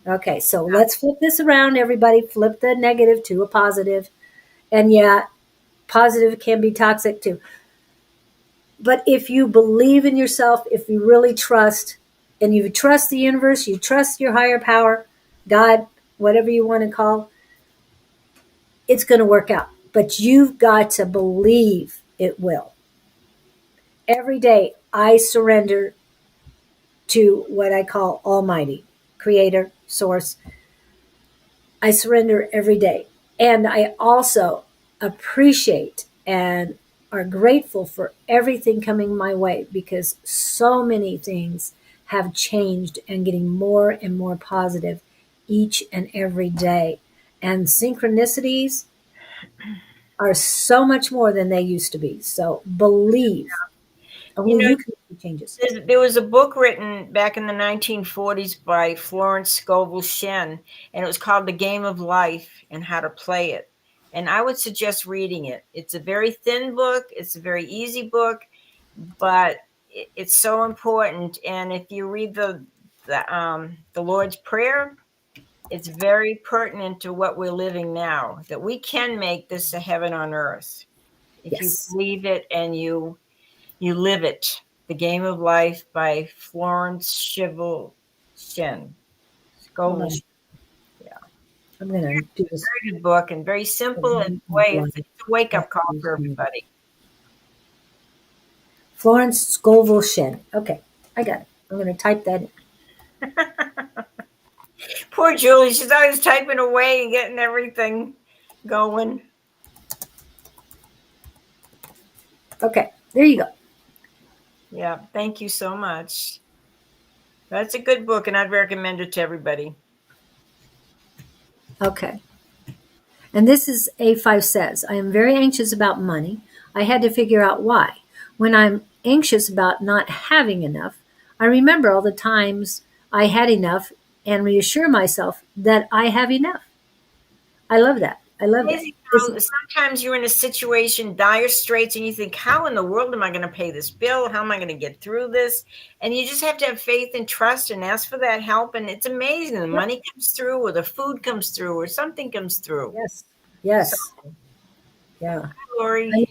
Okay, so let's flip this around, everybody. Flip the negative to a positive. And yeah, positive can be toxic too. But if you believe in yourself, if you really trust, and you trust the universe, you trust your higher power, God, whatever you want to call, it's going to work out. But you've got to believe it will. Every day, I surrender to what I call Almighty, Creator, Source. I surrender every day. And I also appreciate and are grateful for everything coming my way because so many things have changed and getting more and more positive each and every day. And synchronicities are so much more than they used to be. So believe. You Only know, you can make the changes. there was a book written back in the 1940s by Florence Scovel Shen, and it was called The Game of Life and How to Play It. And I would suggest reading it. It's a very thin book. It's a very easy book, but it's so important. And if you read the Lord's Prayer, it's very pertinent to what we're living now, that we can make this a heaven on earth if you Yes. believe it and you You live it. The Game of Life by Florence Scovel Shen. Hold Scovel. on. Yeah. I'm going to do this. Very good book and very simple in a way. It's a wake up call for everybody. Florence Scovel Shen. Okay, I got it. I'm going to type that in. Poor Julie. She's always typing away and getting everything going. Okay, there you go. Yeah. Thank you so much. That's a good book, and I'd recommend it to everybody. Okay. And this is A5 says, I am very anxious about money. I had to figure out why. When I'm anxious about not having enough, I remember all the times I had enough and reassure myself that I have enough. I love that. I love that. Sometimes you're in a situation, dire straits, and you think, how in the world am I going to pay this bill? How am I going to get through this? And you just have to have faith and trust and ask for that help. And it's amazing. The money comes through, or the food comes through, or something comes through. Yes. Yes. So, yeah. Lori. I mean,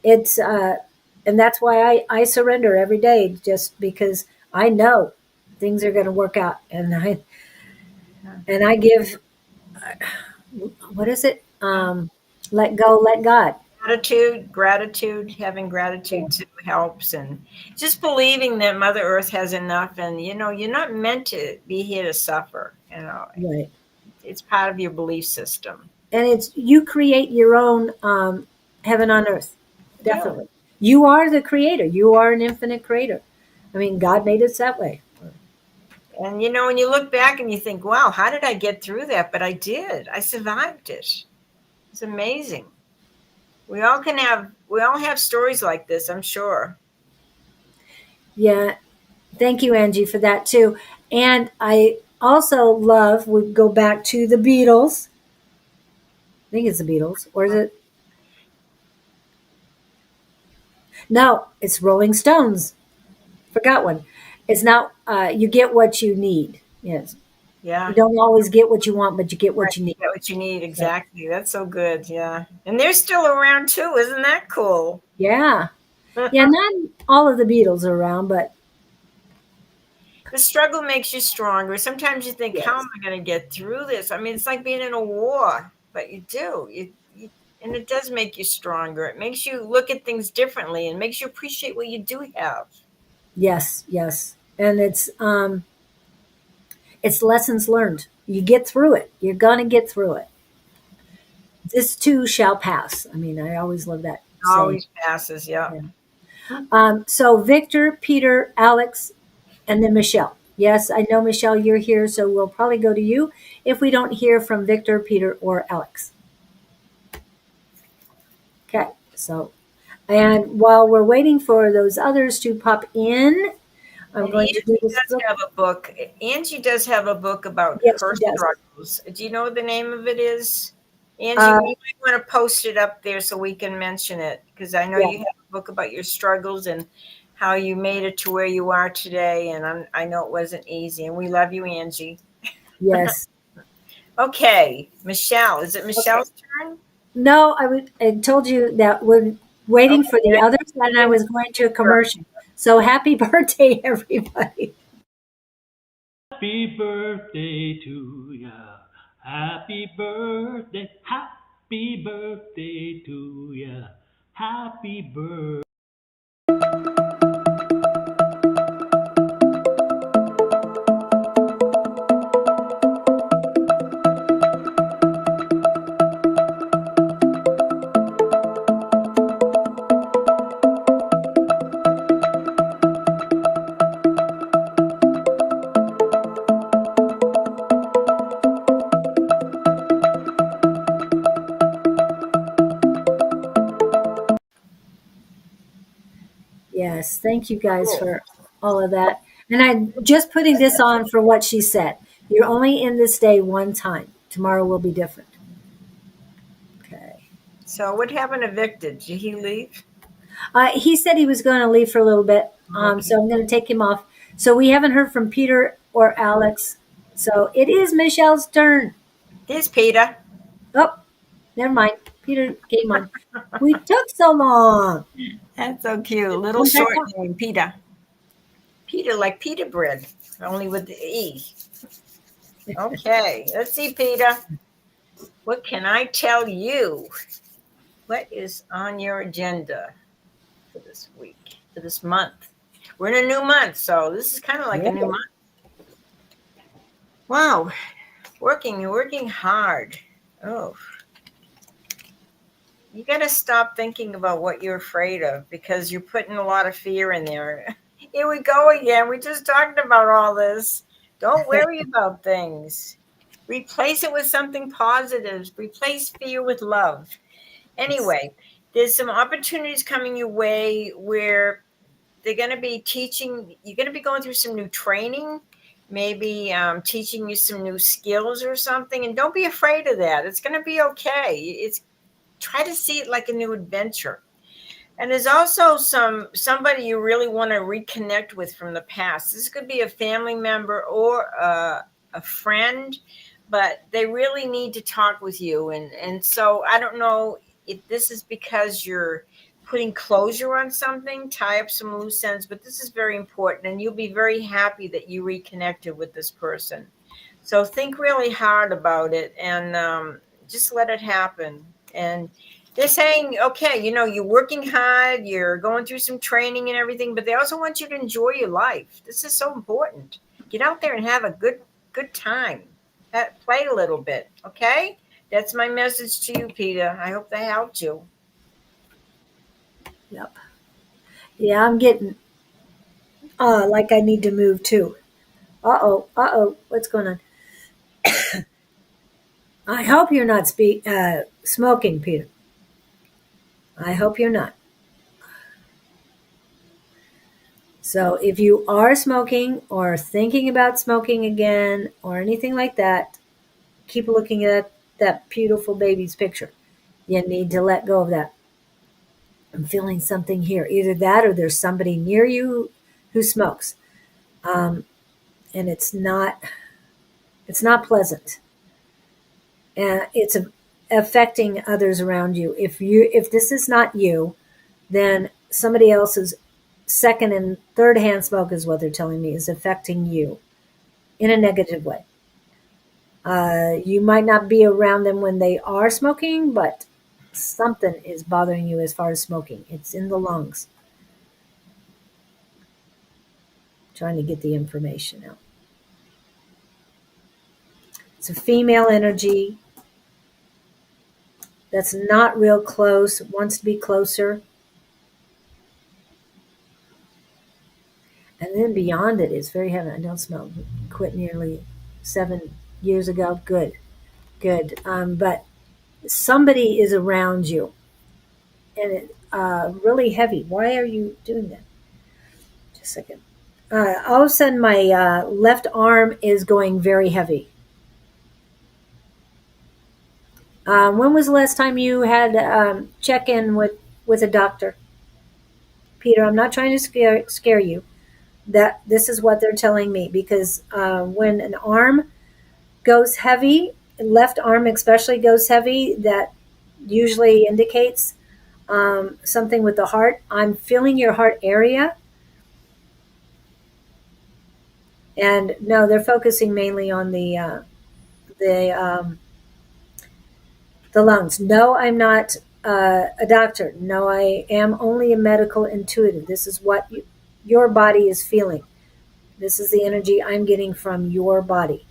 it's, and that's why I surrender every day, just because I know things are going to work out. And I give, what is it? Let go, let God. Gratitude, having gratitude too helps, and just believing that Mother Earth has enough. And you're not meant to be here to suffer. Right. It's part of your belief system. And it's, you create your own heaven on earth. Definitely. You are the creator. You are an infinite creator. I mean, God made us that way. And when you look back and you think, wow, how did I get through that? But I did. I survived it. It's amazing. We all have stories like this, I'm sure. Yeah. Thank you, Angie, for that too. And I also love, we go back to the Beatles. I think it's the Beatles. Or is it? No, it's Rolling Stones. Forgot one. It's not, you get what you need. Yes. Yeah. You don't always get what you want, but you get what you need. You get what you need, exactly. Yeah. That's so good, yeah. And they're still around too, isn't that cool? Yeah. Yeah, not all of the Beatles are around, but the struggle makes you stronger. Sometimes you think, yes. how am I going to get through this? I mean, it's like being in a war, but you do. And it does make you stronger. It makes you look at things differently and makes you appreciate what you do have. Yes, yes. And it's lessons learned. You get through it. You're going to get through it. This too shall pass. I mean, I always love that. Always passes, yeah. So Victor, Peter, Alex, and then Michelle. Yes, I know, Michelle, you're here, so we'll probably go to you if we don't hear from Victor, Peter, or Alex. Okay, so, and while we're waiting for those others to pop in, I'm going to do this. Angie does have a book about her struggles. Do you know what the name of it is? Angie, you might want to post it up there so we can mention it, because I know you have a book about your struggles and how you made it to where you are today. And I know it wasn't easy. And we love you, Angie. Yes. Okay, Michelle. Is it Michelle's turn? No, I told you that we're waiting for the others, and I was going to a commercial. So happy birthday, everybody. Happy birthday to ya. Happy birthday. Happy birthday to ya. Happy birthday. Yes, thank you guys for all of that. And I'm just putting this on for what she said. You're only in this day one time. Tomorrow will be different. Okay. So what happened to Victor? Did he leave? He said he was going to leave for a little bit. So I'm going to take him off. So we haven't heard from Peter or Alex. So it is Michelle's turn. Here's Peter. Oh, never mind. Peter came on. We took so long. That's so cute. Little Come back short on. name, Peter. Peter, like pita bread, only with the E. Okay, let's see, Peter. What can I tell you? What is on your agenda for this week, for this month? We're in a new month, so this is kind of like a new Yeah. month. Wow, working hard. Oh, you got to stop thinking about what you're afraid of because you're putting a lot of fear in there. Here we go again. We just talked about all this. Don't worry about things. Replace it with something positive. Replace fear with love. Yes. Anyway, there's some opportunities coming your way where they're going to be teaching, you're going to be going through some new training, maybe teaching you some new skills or something. And don't be afraid of that. It's going to be okay. It's try to see it like a new adventure. And there's also somebody you really want to reconnect with from the past. This could be a family member or a friend, but they really need to talk with you. And so I don't know if this is because you're putting closure on something, tie up some loose ends, but this is very important, and you'll be very happy that you reconnected with this person. So think really hard about it and just let it happen. And they're saying, okay, you're working hard, you're going through some training and everything, but they also want you to enjoy your life. This is so important. Get out there and have a good time. Play a little bit, okay? That's my message to you, Peter. I hope that helped you. Yep. Yeah, I'm getting like I need to move too. Uh oh. What's going on? I hope you're not smoking, Peter. I hope you're not. So if you are smoking or thinking about smoking again or anything like that, keep looking at that beautiful baby's picture. You need to let go of that. I'm feeling something here. Either that or there's somebody near you who smokes. Um, and it's not pleasant. And it's affecting others around you. If this is not you, then somebody else's second and third hand smoke is what they're telling me is affecting you in a negative way. You might not be around them when they are smoking, but something is bothering you as far as smoking. It's in the lungs. Trying to get the information out. It's a female energy that's not real close, wants to be closer. And then beyond it is very heavy. I don't smell. Quit nearly 7 years ago. Good, good. But somebody is around you, and it really heavy. Why are you doing that? Just a second. All of a sudden, my left arm is going very heavy. When was the last time you had check in with a doctor, Peter? I'm not trying to scare you. That this is what they're telling me because when an arm goes heavy, left arm especially goes heavy, that usually indicates something with the heart. I'm feeling your heart area, and no, they're focusing mainly on the the lungs. No, I'm not a doctor. No, I am only a medical intuitive. This is what your body is feeling. This is the energy I'm getting from your body.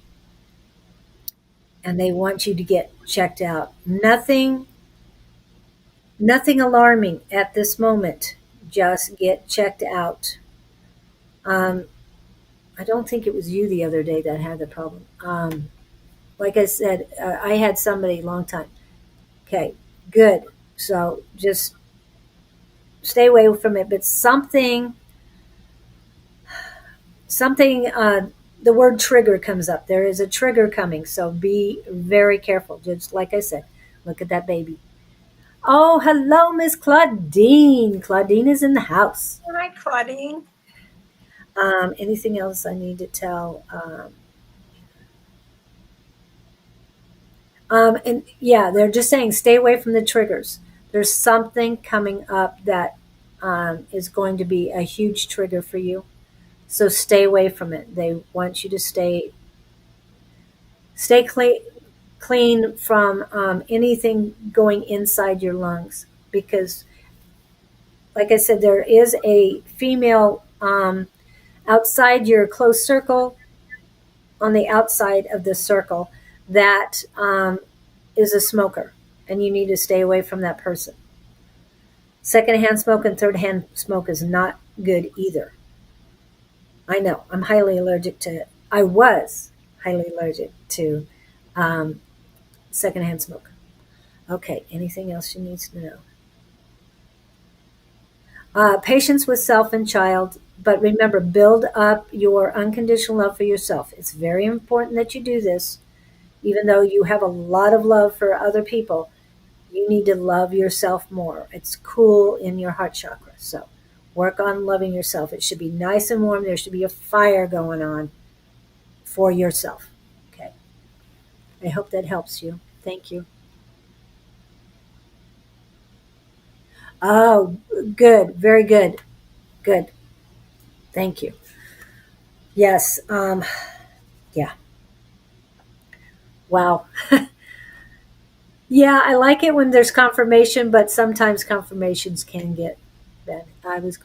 And they want you to get checked out. Nothing alarming at this moment. Just get checked out. Um, I don't think it was you the other day that had the problem. Like I said, I had somebody a long time. Okay, good. So just stay away from it. But something. The word trigger comes up. There is a trigger coming, so be very careful. Just like I said, look at that baby. Oh, hello, Miss Claudine. Claudine is in the house. Hi, Claudine. Anything else I need to tell? And yeah, they're just saying stay away from the triggers. There's something coming up that is going to be a huge trigger for you. So stay away from it. They want you to stay clean from anything going inside your lungs because, like I said, there is a female outside your close circle, on the outside of the circle, that is a smoker, and you need to stay away from that person. Secondhand smoke and third-hand smoke is not good either. I know. I'm highly allergic to. I was highly allergic to um, secondhand smoke. Okay. Anything else she needs to know? Patience with self and child, but remember, build up your unconditional love for yourself. It's very important that you do this, even though you have a lot of love for other people. You need to love yourself more. It's cool in your heart chakra. So work on loving yourself. It should be nice and warm. There should be a fire going on for yourself. Okay. I hope that helps you. Thank you. Oh, good. Very good. Good. Thank you. Yes. Yeah. Wow. Yeah, I like it when there's confirmation, but sometimes confirmations can get bad. I was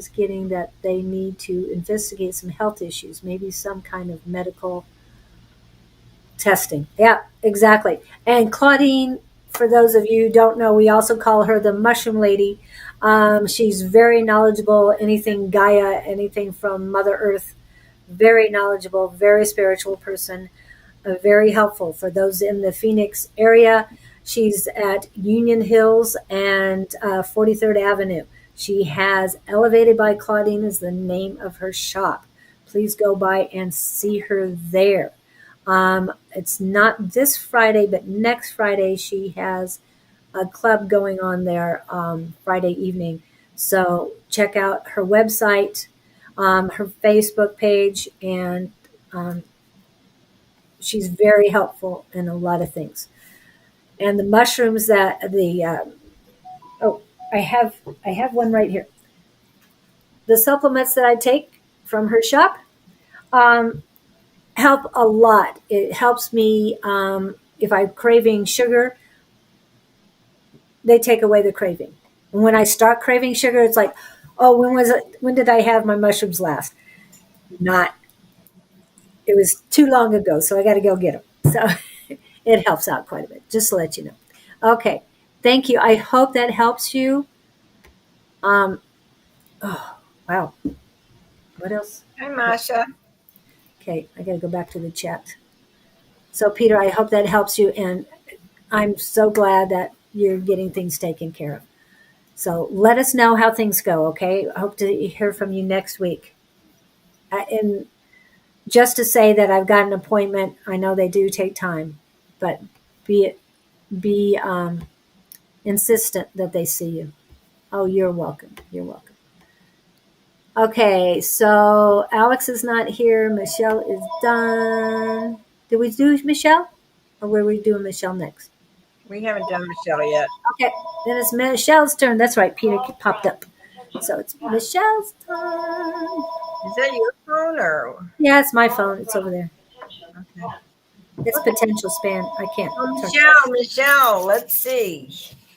getting that they need to investigate some health issues, maybe some kind of medical testing. Yeah, exactly. And Claudine, for those of you who don't know, we also call her the Mushroom Lady. She's very knowledgeable, anything Gaia, anything from Mother Earth, very knowledgeable, very spiritual person, very helpful for those in the Phoenix area. She's at Union Hills and 43rd Avenue. She has Elevated by Claudine is the name of her shop. Please go by and see her there. It's not this Friday, but next Friday she has a club going on there Friday evening. So check out her website, her Facebook page, and she's very helpful in a lot of things. And the mushrooms that the oh, I have one right here. The supplements that I take from her shop um, help a lot. It helps me if I'm craving sugar. They take away the craving. And when I start craving sugar, it's like, oh, when was it? When did I have my mushrooms last? Not. It was too long ago, so I got to go get them. So it helps out quite a bit. Just to let you know. Okay, thank you. I hope that helps you. Um, oh, wow. What else? Hi, Masha. Okay, I got to go back to the chat. So, Peter, I hope that helps you, and I'm so glad that you're getting things taken care of. So, let us know how things go, okay? I hope to hear from you next week. And just to say that I've got an appointment, I know they do take time, but be be insistent that they see you. Oh, you're welcome. You're welcome. Okay, so Alex is not here. Michelle is done. Did we do Michelle? Or were we doing Michelle next? We haven't done Michelle yet. Okay, then it's Michelle's turn. That's right, Peter popped up. So it's Michelle's turn. Is that your phone or? Yeah, it's my phone. It's over there. Okay. It's potential spam. I can't. Oh, Michelle, let's see.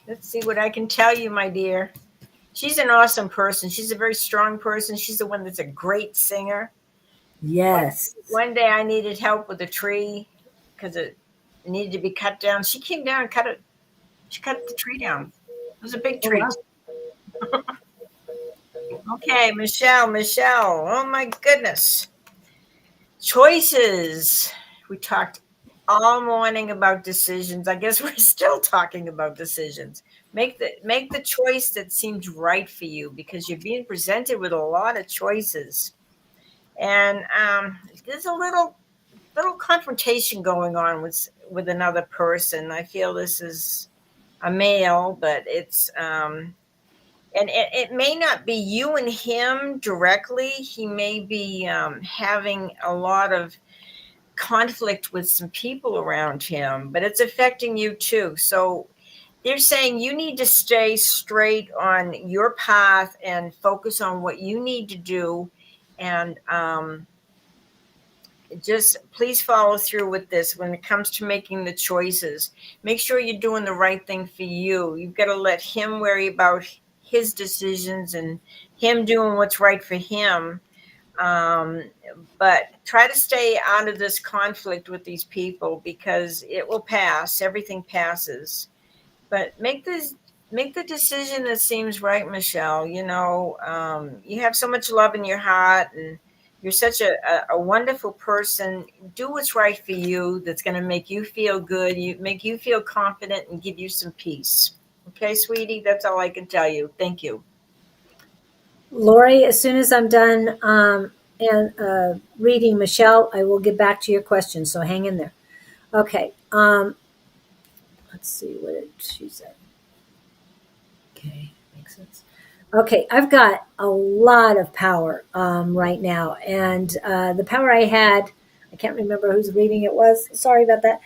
Let's see what I can tell you, my dear. She's an awesome person. She's a very strong person. She's the one that's a great singer. Yes. One day I needed help with a tree because it needed to be cut down. She came down and cut it. She cut the tree down. It was a big Oh, tree. wow. Okay, Michelle. Oh my goodness. Choices. We talked all morning about decisions. I guess we're still talking about decisions. Make the choice that seems right for you because you're being presented with a lot of choices. And there's a little confrontation going on with another person. I feel this is a male, but it's and it may not be you and him directly. He may be having a lot of conflict with some people around him, but it's affecting you too. So they're saying you need to stay straight on your path and focus on what you need to do. And just please follow through with this when it comes to making the choices. Make sure you're doing the right thing for you. You've got to let him worry about his decisions and him doing what's right for him. But try to stay out of this conflict with these people because it will pass. Everything passes. But make the decision that seems right, Michelle. You have so much love in your heart, and you're such a wonderful person. Do what's right for you. That's going to make you feel good. Make you feel confident and give you some peace. Okay, sweetie. That's all I can tell you. Thank you. Lori, as soon as I'm done and reading Michelle, I will get back to your question. So hang in there. Okay. Let's see what she said. Okay, makes sense. Okay, I've got a lot of power right now, and the power I had, I can't remember whose reading it was. Sorry about that.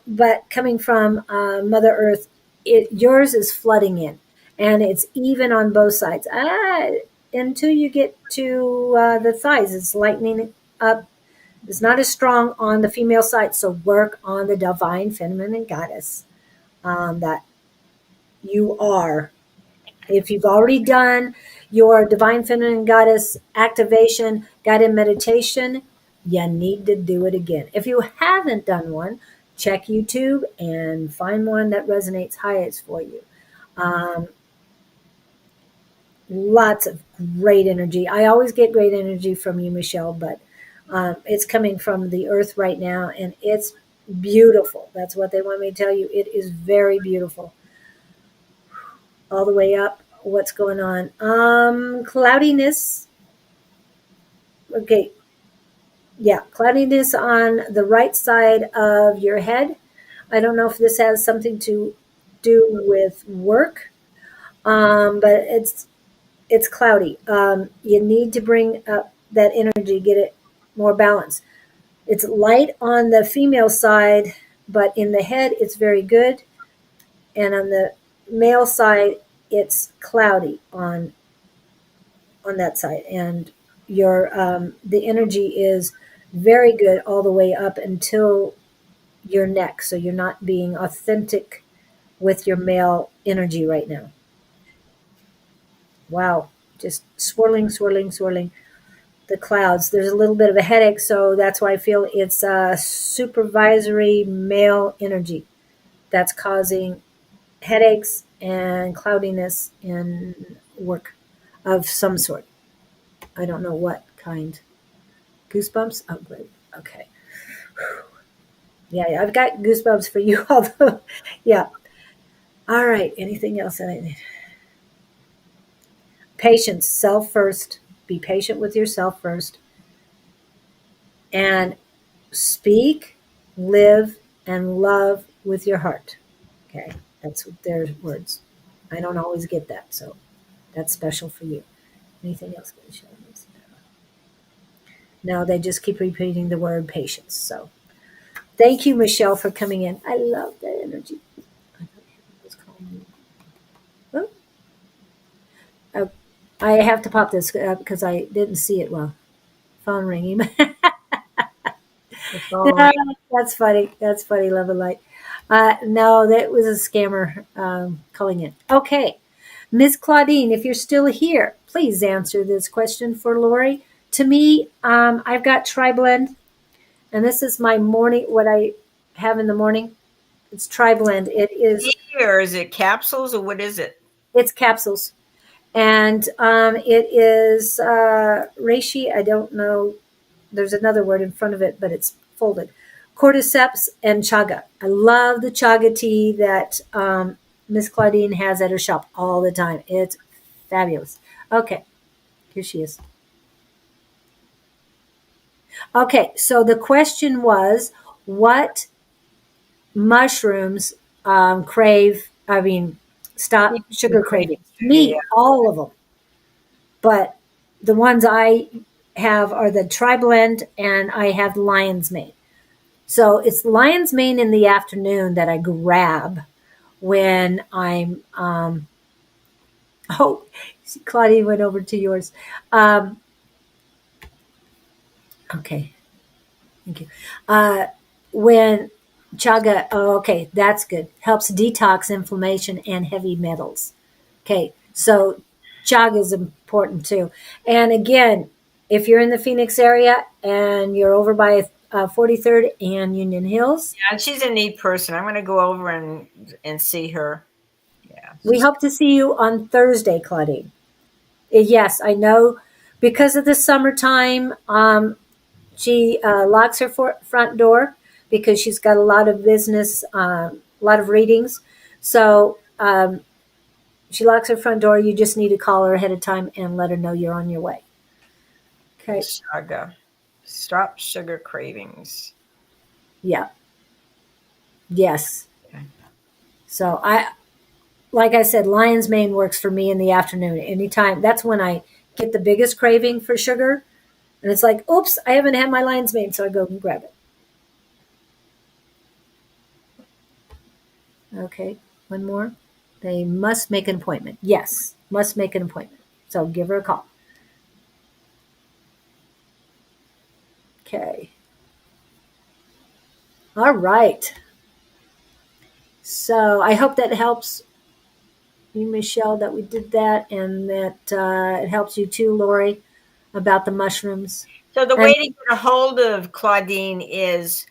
But coming from Mother Earth, yours is flooding in, and it's even on both sides. Until you get to the thighs, it's lightening up. It's not as strong on the female side, so work on the divine feminine goddess that you are. If you've already done your divine feminine goddess activation, guided meditation, you need to do it again. If you haven't done one, check YouTube and find one that resonates highest for you. Lots of great energy. I always get great energy from you, Michelle, but it's coming from the earth right now, and it's beautiful. That's what they want me to tell you. It is very beautiful. All the way up. What's going on? Cloudiness. Okay. Yeah, cloudiness on the right side of your head. I don't know if this has something to do with work, but it's cloudy. You need to bring up that energy, get it more balanced. It's light on the female side, but in the head, it's very good. And on the male side, it's cloudy on that side. And your the energy is very good all the way up until your neck. So you're not being authentic with your male energy right now. Wow. Just swirling, swirling, swirling the clouds. There's a little bit of a headache, so that's why I feel it's a supervisory male energy that's causing headaches and cloudiness in work of some sort. I don't know what kind. Goosebumps? Oh, great. Okay. Yeah, I've got goosebumps for you. Although, yeah. All right. Anything else that I need? Patience. Self first. Be patient with yourself first. And speak, live, and love with your heart. Okay. That's their words. I don't always get that, so that's special for you. Anything else? No, they just keep repeating the word patience. So thank you, Michelle, for coming in. I love that energy. Oh, I have to pop this up because I didn't see it well. Phone ringing. That's funny. That's funny, love and light. No, that was a scammer calling in. Okay. Miss Claudine, if you're still here, please answer this question for Lori. To me, I've got Tri-Blend, and this is my morning, what I have in the morning. It's Tri-Blend. It is. Or is it capsules or what is it? It's capsules. And it is reishi. I don't know. There's another word in front of it, but it's folded. Cordyceps and chaga. I love the chaga tea that Miss Claudine has at her shop all the time. It's fabulous. Okay, here she is. Okay, so the question was, what mushrooms stop sugar craving? Me, all of them. But the ones I have are the Tri-Blend, and I have Lion's Mane. So it's lion's mane in the afternoon that I grab when I'm. Oh, Claudia went over to yours. Um, okay, thank you. When chaga, oh, okay, that's good. Helps detox inflammation and heavy metals. Okay, so chaga is important too. And again, if you're in the Phoenix area and you're over by 43rd and Union Hills, Yeah, she's a neat person. I'm going to go over and see her. Yeah, we she's hope to see you on Thursday, Claudine. Yes, I know because of the summertime, she locks her front door because she's got a lot of business, a lot of readings. So she locks her front door. You just need to call her ahead of time and let her know you're on your way. Okay. Saga. Stop sugar cravings. Yeah. Yes. Okay. So like I said, lion's mane works for me in the afternoon. Anytime. That's when I get the biggest craving for sugar. And it's like, oops, I haven't had my lion's mane. So I go and grab it. Okay. One more. They must make an appointment. Yes. Must make an appointment. So give her a call. Okay. All right. So I hope that helps you, Michelle, that we did that, and that it helps you too, Lori, about the mushrooms. So the And way to get a hold of Claudine is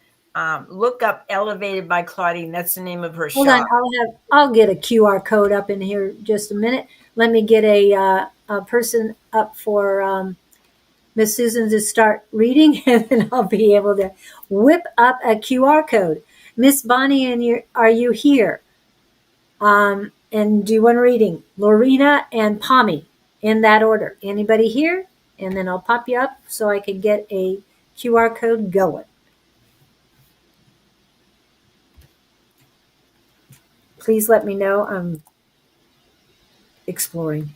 look up Elevated by Claudine. That's the name of her hold on, shop. I'll get a QR code up in here just a minute. Let me get a person up for Miss Susan to start reading, and then I'll be able to whip up a QR code. Miss Bonnie, and are you here? And do one reading, Lorena and Pommy, in that order. Anybody here? And then I'll pop you up so I can get a QR code going. Please let me know. I'm exploring.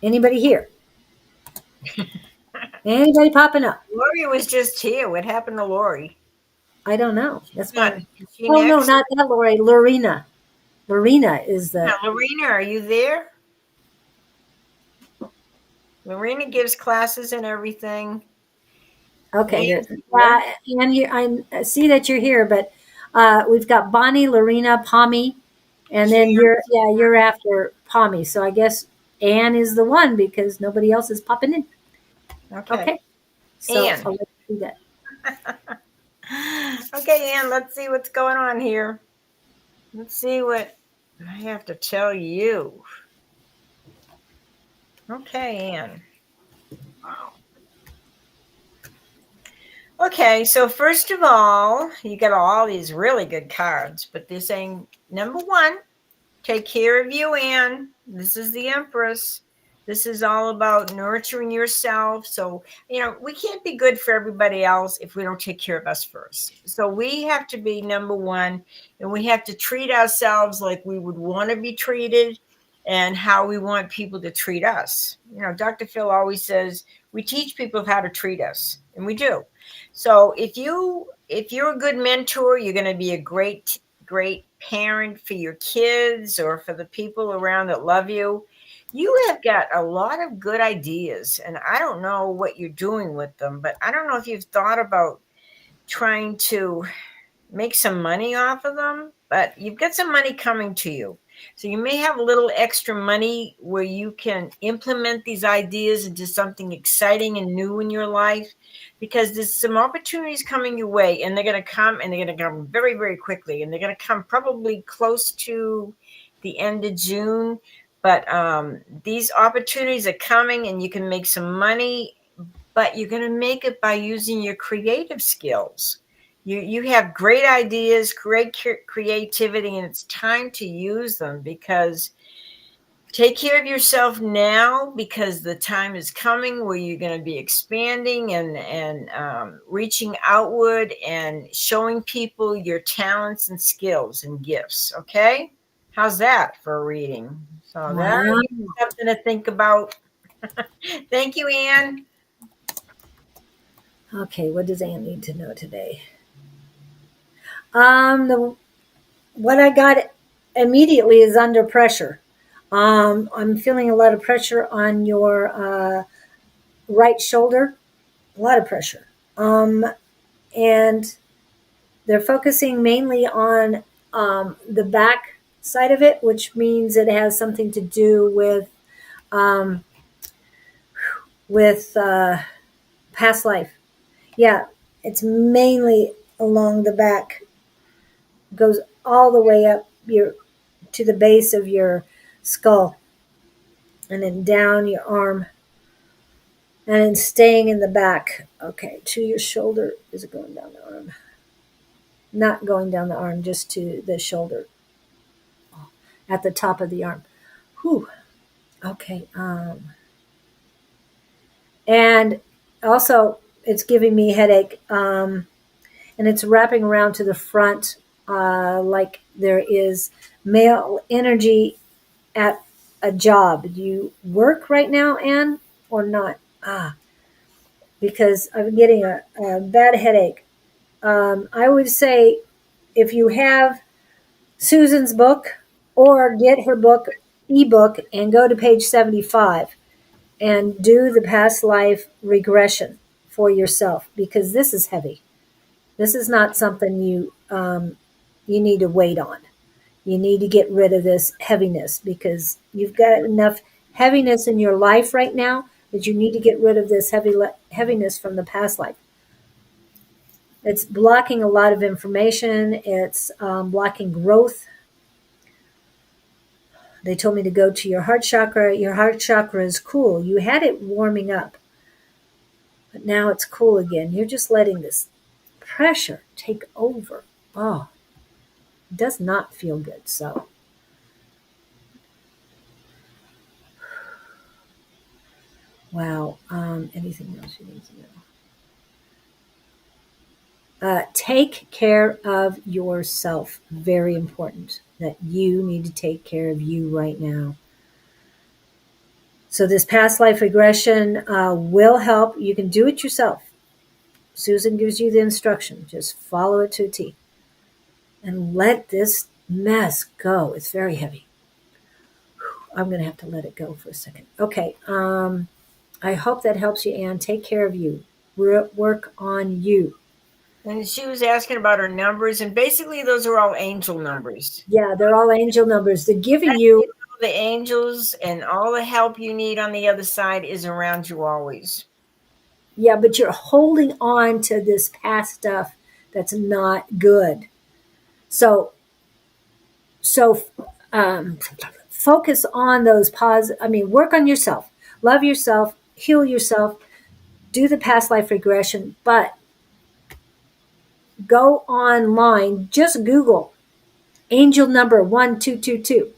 Anybody here? Anybody popping up? Lori was just here. What happened to Lori? I don't know. She's That's not. why. Is she Oh no, next? not that Lori. Lorena. Lorena is Yeah, the. Lorena, are you there? Lorena gives classes and everything. Okay, And there. And I see that you're here, but we've got Bonnie, Lorena, Pommy, and then you're after Pommy. So I guess Anne is the one because nobody else is popping in. okay. Okay, so Anne. I'll let you do that. Okay, Anne, let's see what's going on here. Let's see what I have to tell you. Okay, Anne. Okay, so first of all, you got all these really good cards, but they're saying number one, take care of you, Anne. This is the Empress. This is all about nurturing yourself. So, we can't be good for everybody else if we don't take care of us first. So, we have to be number one, and we have to treat ourselves like we would want to be treated and how we want people to treat us. Dr. Phil always says we teach people how to treat us, and we do. So, if you're a good mentor, you're going to be a great parent for your kids or for the people around that love you. You have got a lot of good ideas, and I don't know what you're doing with them, but I don't know if you've thought about trying to make some money off of them, but you've got some money coming to you. So you may have a little extra money where you can implement these ideas into something exciting and new in your life, because there's some opportunities coming your way, and they're going to come, and they're going to come very, very quickly, and they're going to come probably close to the end of June. But these opportunities are coming, and you can make some money, but you're going to make it by using your creative skills. You have great ideas, great creativity, and it's time to use them, because take care of yourself now, because the time is coming where you're going to be expanding and reaching outward and showing people your talents and skills and gifts. Okay, how's that for a reading? So that's Wow. something to think about. Thank you, Anne. Okay, what does Anne need to know today? What I got immediately is under pressure. I'm feeling a lot of pressure on your right shoulder, a lot of pressure. And they're focusing mainly on the back side of it, which means it has something to do um, with past life. Yeah, it's mainly along the back, goes all the way up your to the base of your skull, and then down your arm, and then staying in the back. Okay, to your shoulder. Is it going down the arm? Not going down the arm, just to the shoulder, at the top of the arm. Whew. Okay. And also, it's giving me headache, and it's wrapping around to the front, like there is male energy at a job. Do you work right now, Anne, or not? Because I'm getting a bad headache. I would say if you have Susan's book, or get her book, ebook, and go to page 75 and do the past life regression for yourself, because this is heavy. This is not something you need to wait on. You need to get rid of this heaviness, because you've got enough heaviness in your life right now that you need to get rid of this heaviness from the past life. It's blocking a lot of information. It's blocking growth. They told me to go to your heart chakra. Your heart chakra is cool. You had it warming up, but now it's cool again. You're just letting this pressure take over. Oh, it does not feel good. So, wow. Anything else you need to know? Take care of yourself. Very important that you need to take care of you right now. So, this past life regression will help. You can do it yourself. Susan gives you the instruction. Just follow it to a T. And let this mess go. It's very heavy. I'm going to have to let it go for a second. Okay. I hope that helps you, Anne. Take care of you. Work on you. And she was asking about her numbers, and basically those are all angel numbers. Yeah, they're all angel numbers. They're giving you the angels, and all the help you need on the other side is around you always. Yeah, but you're holding on to this past stuff that's not good. So focus on those positive. I mean, work on yourself, love yourself, heal yourself, do the past life regression, but go online, just Google angel number 1222,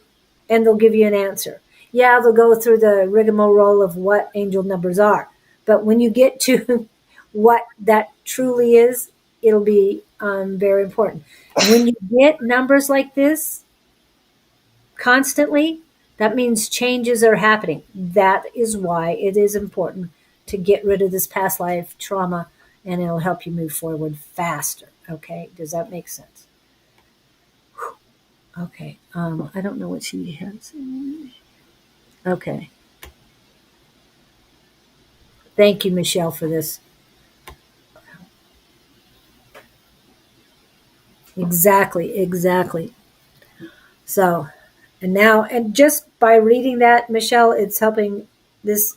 and they'll give you an answer. Yeah, they'll go through the rigmarole of what angel numbers are, but when you get to what that truly is, it'll be very important. When you get numbers like this constantly, that means changes are happening. That is why it is important to get rid of this past life trauma, and it'll help you move forward faster. Okay, does that make sense? Okay, I don't know what she has. Okay. Thank you, Michelle, for this. Exactly. So, and just by reading that, Michelle, it's helping this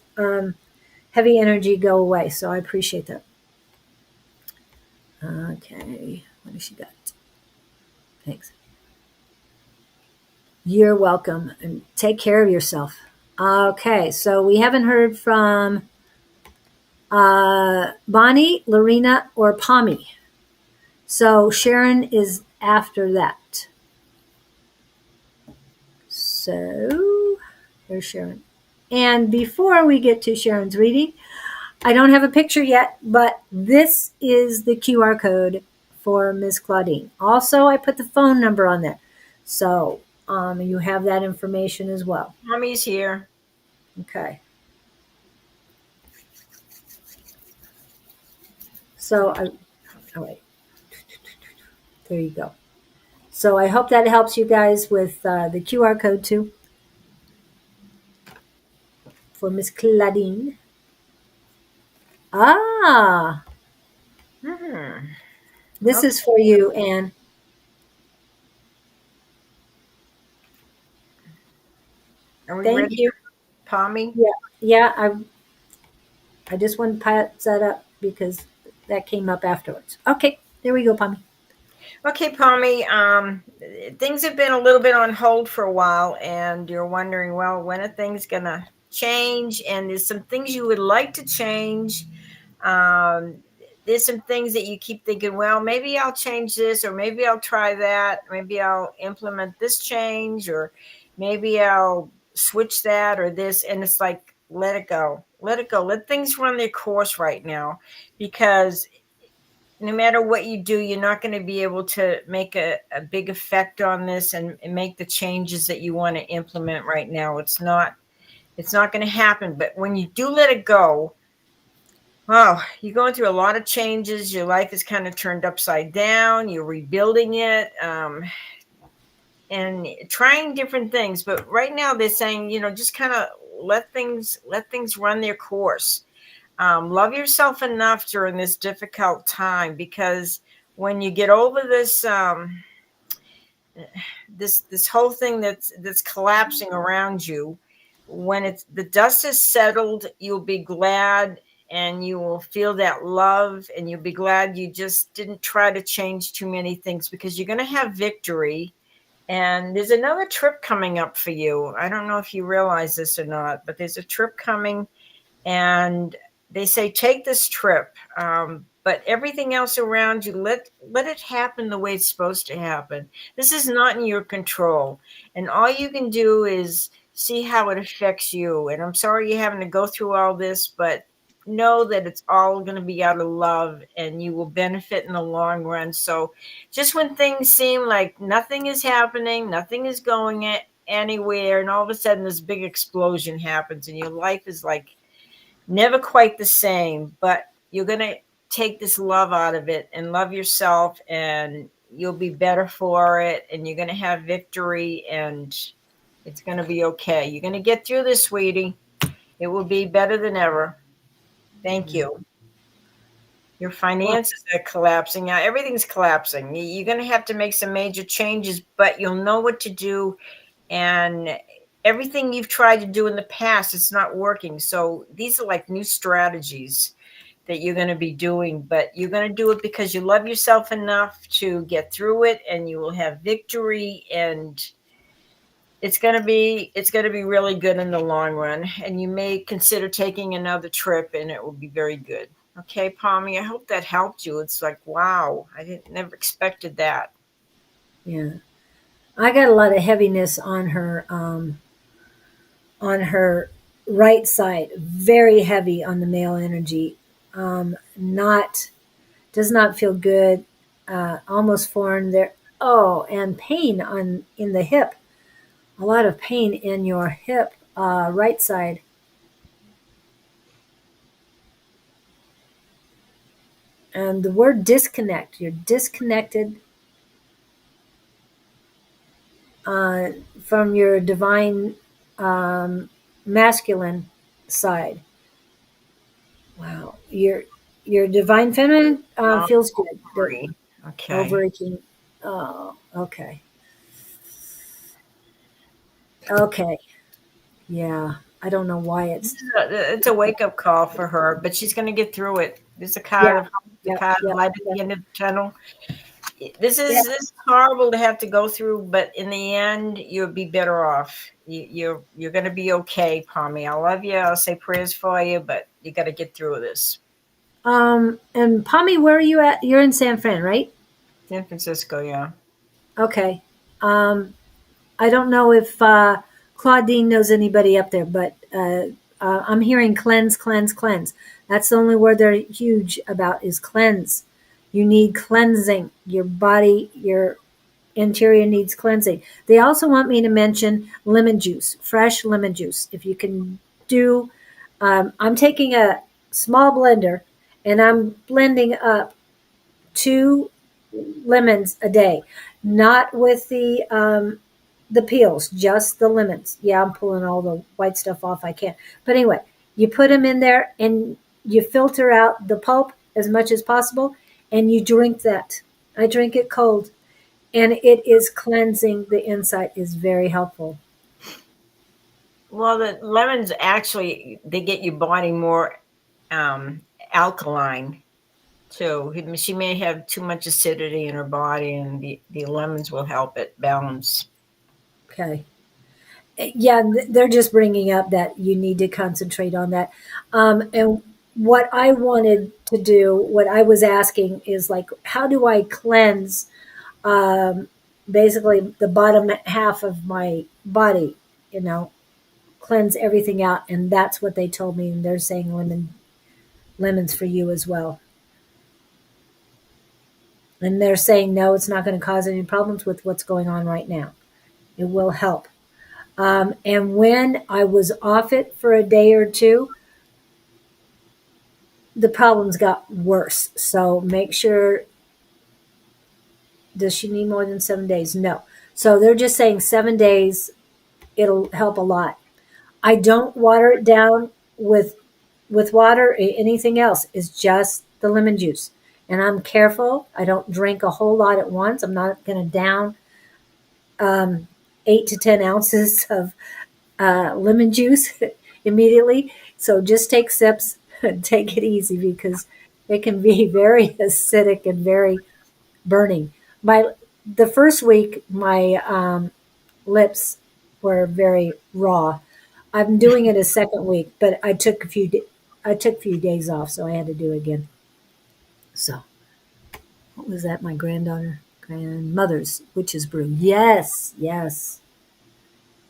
heavy energy go away. So I appreciate that. Okay, what has she got? Thanks. You're welcome, and take care of yourself. Okay, so we haven't heard from Bonnie, Lorena, or Pommy. So Sharon is after that. So there's Sharon. And before we get to Sharon's reading, I don't have a picture yet, but this is the QR code for Miss Claudine. Also, I put the phone number on there. So you have that information as well. Mommy's here. Okay. So I, all right, there you go. So I hope that helps you guys with the QR code too for Miss Claudine. Ah, Hmm. this Okay. is for you, Anne. Are we Thank ready, you. Pommy? Yeah, yeah. I just wanted to pass that up because that came up afterwards. Okay, there we go, Pommy. Okay, Pommy. Things have been a little bit on hold for a while, and you're wondering, well, when are things gonna change? And there's some things you would like to change. Um, there's some things that you keep thinking, well, maybe I'll change this, or maybe I'll try that, maybe I'll implement this change, or maybe I'll switch that or this. And it's like, let it go, let it go, let things run their course right now, because no matter what you do, you're not going to be able to make a big effect on this and make the changes that you want to implement right now. It's not going to happen. But when you do let it go, wow, you're going through a lot of changes. Your life is kind of turned upside down. You're rebuilding it, and trying different things. But right now they're saying, just kind of let things run their course. Love yourself enough during this difficult time, because when you get over this whole thing that's collapsing around you, when it's the dust has settled, you'll be glad, and you will feel that love, and you'll be glad you just didn't try to change too many things, because you're going to have victory. And there's another trip coming up for you. I don't know if you realize this or not, but there's a trip coming, and they say take this trip, but everything else around you, let it happen the way it's supposed to happen. This is not in your control, and all you can do is see how it affects you. And I'm sorry you're having to go through all this, but know that it's all going to be out of love, and you will benefit in the long run. So just when things seem like nothing is happening, nothing is going anywhere, and all of a sudden this big explosion happens and your life is like never quite the same, but you're going to take this love out of it and love yourself, and you'll be better for it, and you're going to have victory, and it's going to be okay. You're going to get through this, sweetie. It will be better than ever. Thank you. Your Well, finances are collapsing now. Everything's collapsing. You're going to have to make some major changes, but you'll know what to do. And everything you've tried to do in the past, it's not working. So these are like new strategies that you're going to be doing, but you're going to do it because you love yourself enough to get through it, and you will have victory, and it's going to be really good in the long run. And you may consider taking another trip, and it will be very good. Okay, Palmy, I hope that helped you. It's like, wow, I didn't never expected that. yeah, I got a lot of heaviness on her right side, very heavy on the male energy. Not does not feel good. Almost foreign there. Oh, and pain on in the hip. A lot of pain in your hip, right side. And the word disconnect. You're disconnected uh, from your divine masculine side. Wow, your divine feminine Oh, feels good. The sorry. Okay. overaching. Oh, okay, okay, yeah. I don't know why it's. It's a wake up call for her, but she's going to get through it. There's a Yeah, card of the yeah, card yeah, of light at yeah, the end of the tunnel. This yeah. is this is horrible to have to go through, but in the end, you'll be better off. You're going to be okay, Palmy. I love you. I'll say prayers for you, but you got to get through this. And Pommy, where are you at? You're in San Fran, right? San Francisco, yeah. Okay. Um, I don't know if Claudine knows anybody up there, but I'm hearing cleanse, cleanse, cleanse. That's the only word they're huge about is cleanse. You need cleansing. Your body, your interior needs cleansing. They also want me to mention lemon juice, fresh lemon juice. If you can do, I'm taking a small blender and I'm blending up 2 lemons a day, not with the peels, just the lemons. Yeah, I'm pulling all the white stuff off I can. But anyway, you put them in there and you filter out the pulp as much as possible, and you drink that. I drink it cold, and it is cleansing. The inside is very helpful. Well, the lemons actually they get your body more um, alkaline too. She may have too much acidity in her body, and the lemons will help it balance. Okay. Yeah, they're just bringing up that you need to concentrate on that. And what I wanted to do, what I was asking is like, how do I cleanse um, basically the bottom half of my body, you know, cleanse everything out. And that's what they told me. And they're saying lemons for you as well. And they're saying, no, it's not going to cause any problems with what's going on right now. It will help. And when I was off it for a day or two, the problems got worse. So make sure, does she need more than 7 days? No. So they're just saying 7 days, it'll help a lot. I don't water it down with water or anything else. It's just the lemon juice. And I'm careful. I don't drink a whole lot at once. I'm not going to down um, 8 to 10 ounces of lemon juice immediately. So just take sips and take it easy because it can be very acidic and very burning. The first week, my lips were very raw. I'm doing it a second week, but I took a few days off, so I had to do it again. So what was that? My grandmother's witch's brew. Yes, yes,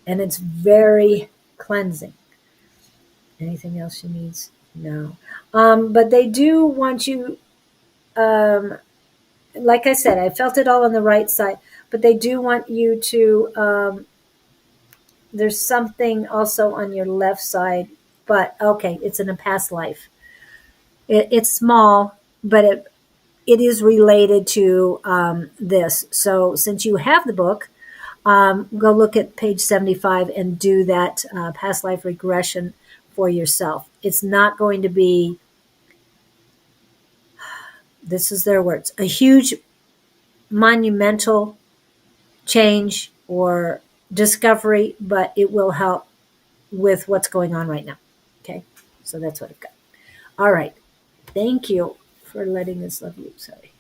and it's very cleansing. Anything else she needs? No. But they do want you, um, like I said, I felt it all on the right side, but they do want you to, there's something also on your left side, but okay, it's in a past life. It's small, but it is related to this. So since you have the book, go look at page 75 and do that past life regression for yourself. It's not going to be, this is their words, a huge monumental change or discovery, but it will help with what's going on right now. Okay, so that's what I've got. All right, thank you for letting us love you. Sorry.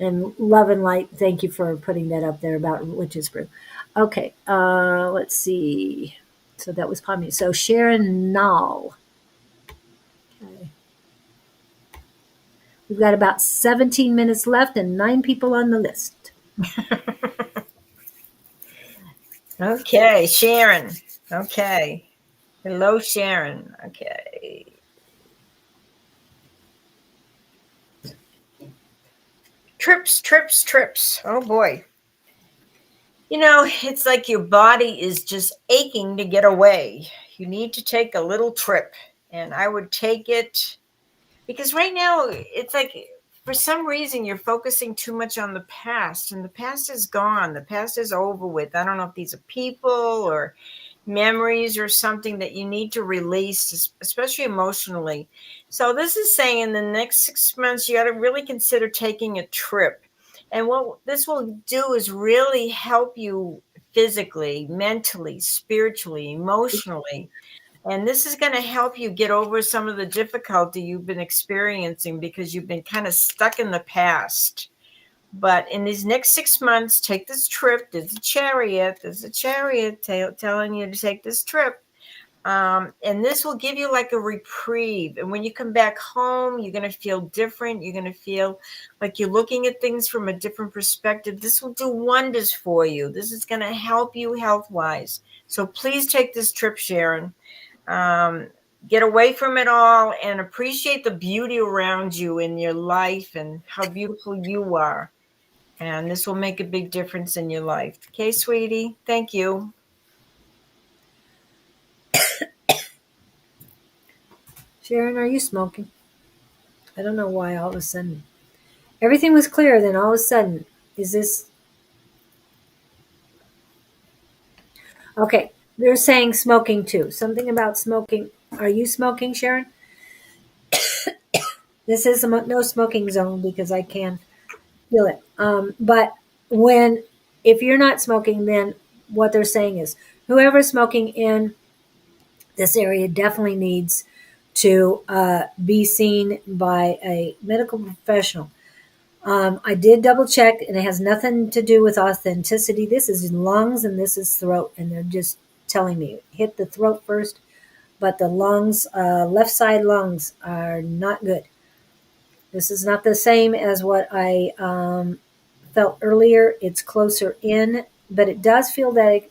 And love and light, thank you for putting that up there about witch's brew. Okay, let's see. So that was Pommy. So Sharon Nall. Okay. We've got about 17 minutes left and 9 people on the list. Okay, Sharon. Okay. Hello, Sharon. Okay. Trips, trips, trips. Oh boy. You know, it's like your body is just aching to get away. You need to take a little trip. And I would take it because right now it's like for some reason you're focusing too much on the past, and the past is gone. The past is over with. I don't know if these are people or memories or something that you need to release, especially emotionally. So this is saying in the next 6 months you got to really consider taking a trip. And what this will do is really help you physically, mentally, spiritually, emotionally. And this is going to help you get over some of the difficulty you've been experiencing because you've been kind of stuck in the past. But in these next 6 months, take this trip. There's a chariot. Telling you to take this trip. And this will give you like a reprieve. And when you come back home, you're going to feel different. You're going to feel like you're looking at things from a different perspective. This will do wonders for you. This is going to help you health-wise. So please take this trip, Sharon. Get away from it all and appreciate the beauty around you in your life and how beautiful you are. And this will make a big difference in your life. Okay, sweetie. Thank you. Sharon, are you smoking? I don't know why all of a sudden everything was clear. Then all of a sudden, is this okay? They're saying smoking too. Something about smoking. Are you smoking, Sharon? This is a no smoking zone because I can feel it. But when if you're not smoking, then what they're saying is whoever's smoking in this area definitely needs to be seen by a medical professional. I did double check, and it has nothing to do with authenticity. This is lungs and this is throat, and they're just telling me hit the throat first. But the lungs, left side lungs, are not good. This is not the same as what I felt earlier. It's closer in, but it does feel that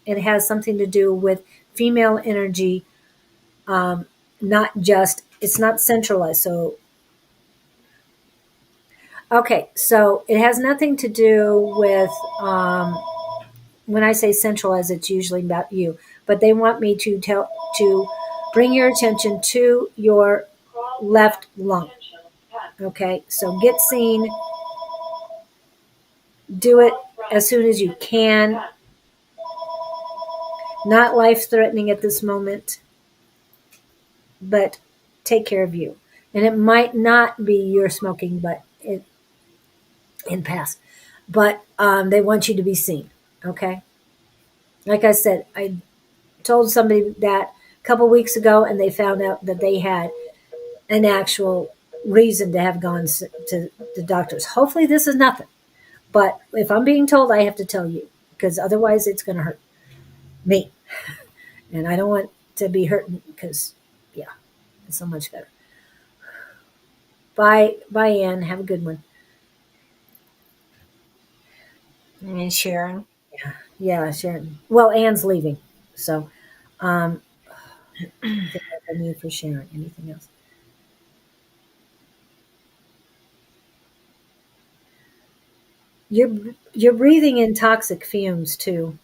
it has something to do with female energy, not just, it's not centralized. So, okay, so it has nothing to do with, when I say centralized, it's usually about you, but they want me to bring your attention to your left lung. Okay, so get seen, do it as soon as you can. Not life threatening at this moment, but take care of you. And it might not be your smoking, but in past, but they want you to be seen. Okay, like I said, I told somebody that a couple weeks ago, and they found out that they had an actual reason to have gone to the doctors. Hopefully, this is nothing. But if I'm being told, I have to tell you because otherwise, it's going to hurt me, and I don't want to be hurting because, yeah, it's so much better. Bye, bye, Ann. Have a good one. And Sharon. Yeah, Sharon. Well, Ann's leaving, so I think I need for Sharon. Anything else? You're breathing in toxic fumes too.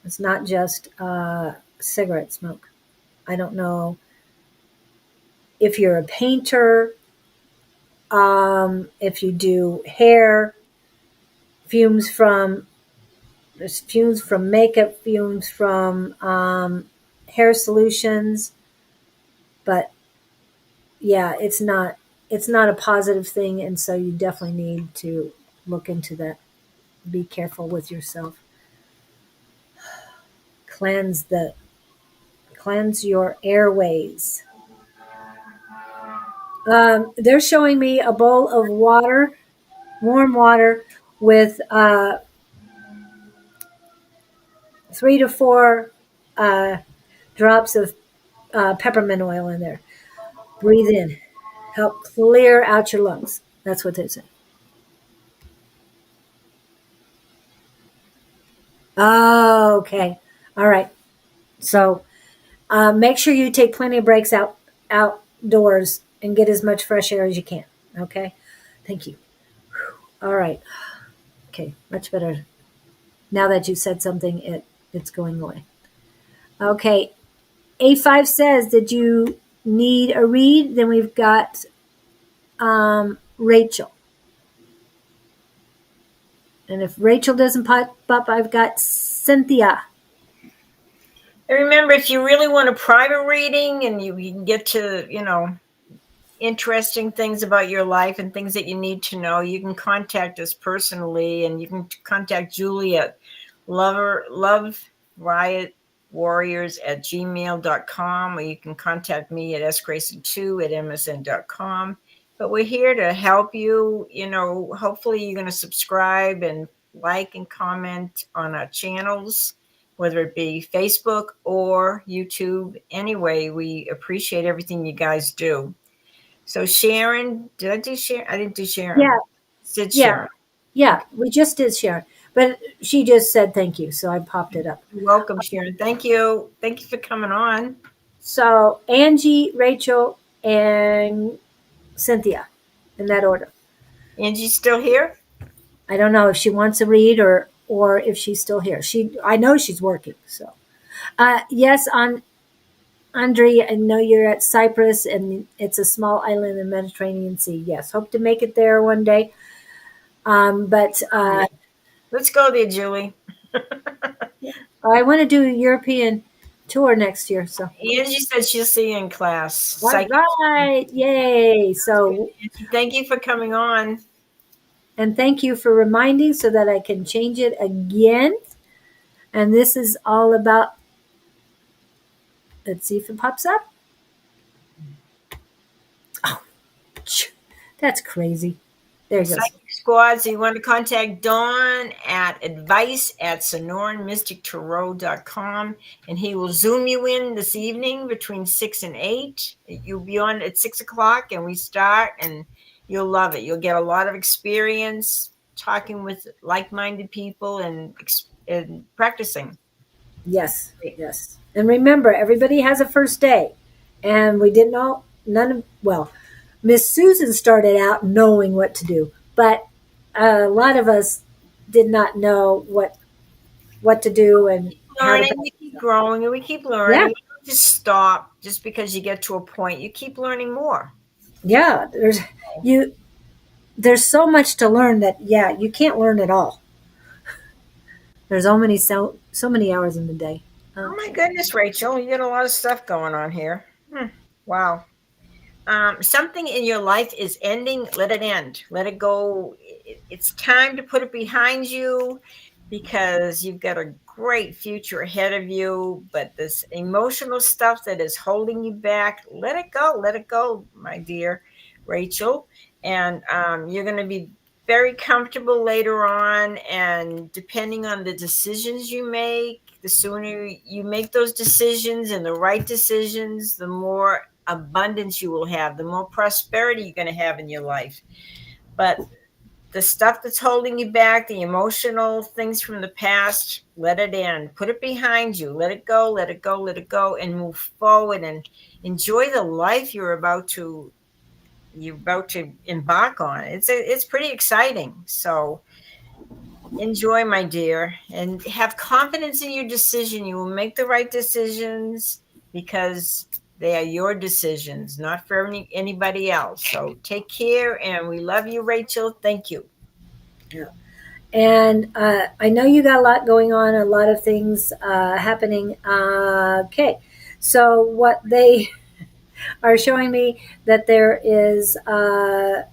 It's not just cigarette smoke. I don't know if you're a painter, if you do hair, fumes from there's fumes from makeup, fumes from hair solutions, but yeah, it's not a positive thing, and so you definitely need to look into that. Be careful with yourself. Cleanse the cleanse your airways. They're showing me a bowl of water, warm water, with 3 to 4 uh, drops of peppermint oil in there. Breathe in, help clear out your lungs. That's what they say. Oh, okay. All right. So make sure you take plenty of breaks outdoors and get as much fresh air as you can. Okay. Thank you. All right. Okay. Much better. Now that you said something, it's going away. Okay. A5 says, did you need a read? Then we've got Rachel. And if Rachel doesn't pop up, I've got Cynthia. And remember, if you really want a private reading and you can get to, interesting things about your life and things that you need to know, you can contact us personally, and you can contact Julie at loveriotwarriors@gmail.com, or you can contact me at sgrayson2@msn.com. But we're here to help you. Hopefully you're going to subscribe and like and comment on our channels, whether it be Facebook or YouTube. Anyway, we appreciate everything you guys do. So Sharon, did I do Sharon? I didn't do Sharon. Yeah, Said yeah, Sharon. yeah. We just did Sharon, but she just said thank you, so I popped it up. You're welcome, Sharon. Thank you. Thank you for coming on. So Angie, Rachel, and Cynthia, in that order. Angie's still here? I don't know if she wants to read or if she's still here. I know she's working. So yes, on Andre, I know you're at Cyprus, and it's a small island in the Mediterranean Sea. Yes, hope to make it there one day. But Let's go there, Julie. I want to do a European tour next year. So, Angie said she'll see you in class. all right, yay! So, Angie, thank you for coming on. and thank you for reminding so that I can change it again. And this is all about. Let's see if it pops up. Oh, that's crazy. There it goes. Psychic Squad. So you want to contact Dawn at advice@sonoranmystictarot.com, and he will Zoom you in this evening between 6 and 8. You'll be on at 6 o'clock, and we start, and you'll love it. You'll get a lot of experience talking with like-minded people and practicing. Yes, yes. And remember, everybody has a first day. And we didn't all, none of, well, Miss Susan started out knowing what to do, but a lot of us did not know what to do and how to. Learning, we keep growing, and we keep learning. Yeah. You don't just stop just because you get to a point. You keep learning more. Yeah, there's so much to learn that you can't learn it all. There's so many hours in the day. Oh my goodness, Rachel, you got a lot of stuff going on here. Wow. Something in your life is ending. Let it end. Let it go. It's time to put it behind you because you've got a great future ahead of you. But this emotional stuff that is holding you back, let it go. Let it go, my dear Rachel. And you're going to be very comfortable later on. And depending on the decisions you make, the sooner you make those decisions and the right decisions, the more abundance you will have, the more prosperity you're going to have in your life. But the stuff that's holding you back, the emotional things from the past, let it end. Put it behind you. Let it go, let it go, let it go, and move forward and enjoy the life you're about to embark on. It's pretty exciting. So enjoy, my dear, and have confidence in your decision. You will make the right decisions because they are your decisions, not for anybody else. So take care, and we love you, Rachel. Thank you. Yeah. And I know you got a lot going on, a lot of things happening. Okay. So what they are showing me that there is, the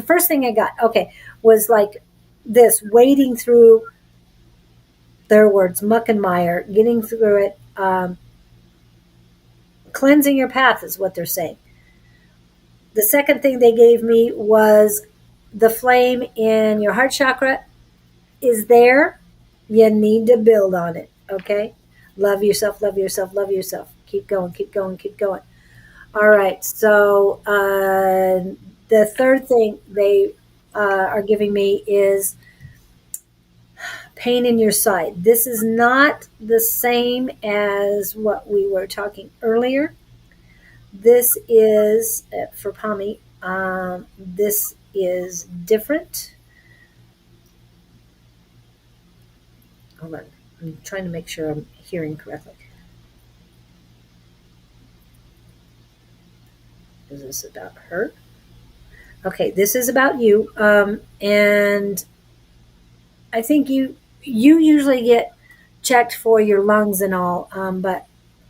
first thing I got, was like this wading through their words, muck and mire, getting through it, cleansing your path is what they're saying. The second thing they gave me was the flame in your heart chakra is there. You need to build on it. Okay. Love yourself, love yourself, love yourself. Keep going, keep going, keep going. All right. So the third thing they are giving me is pain in your side. This is not the same as what we were talking earlier. This is for Pommy. This is different. Hold on. I'm trying to make sure I'm hearing correctly. Is this about her? Okay, this is about you. And I think you usually get checked for your lungs and all, but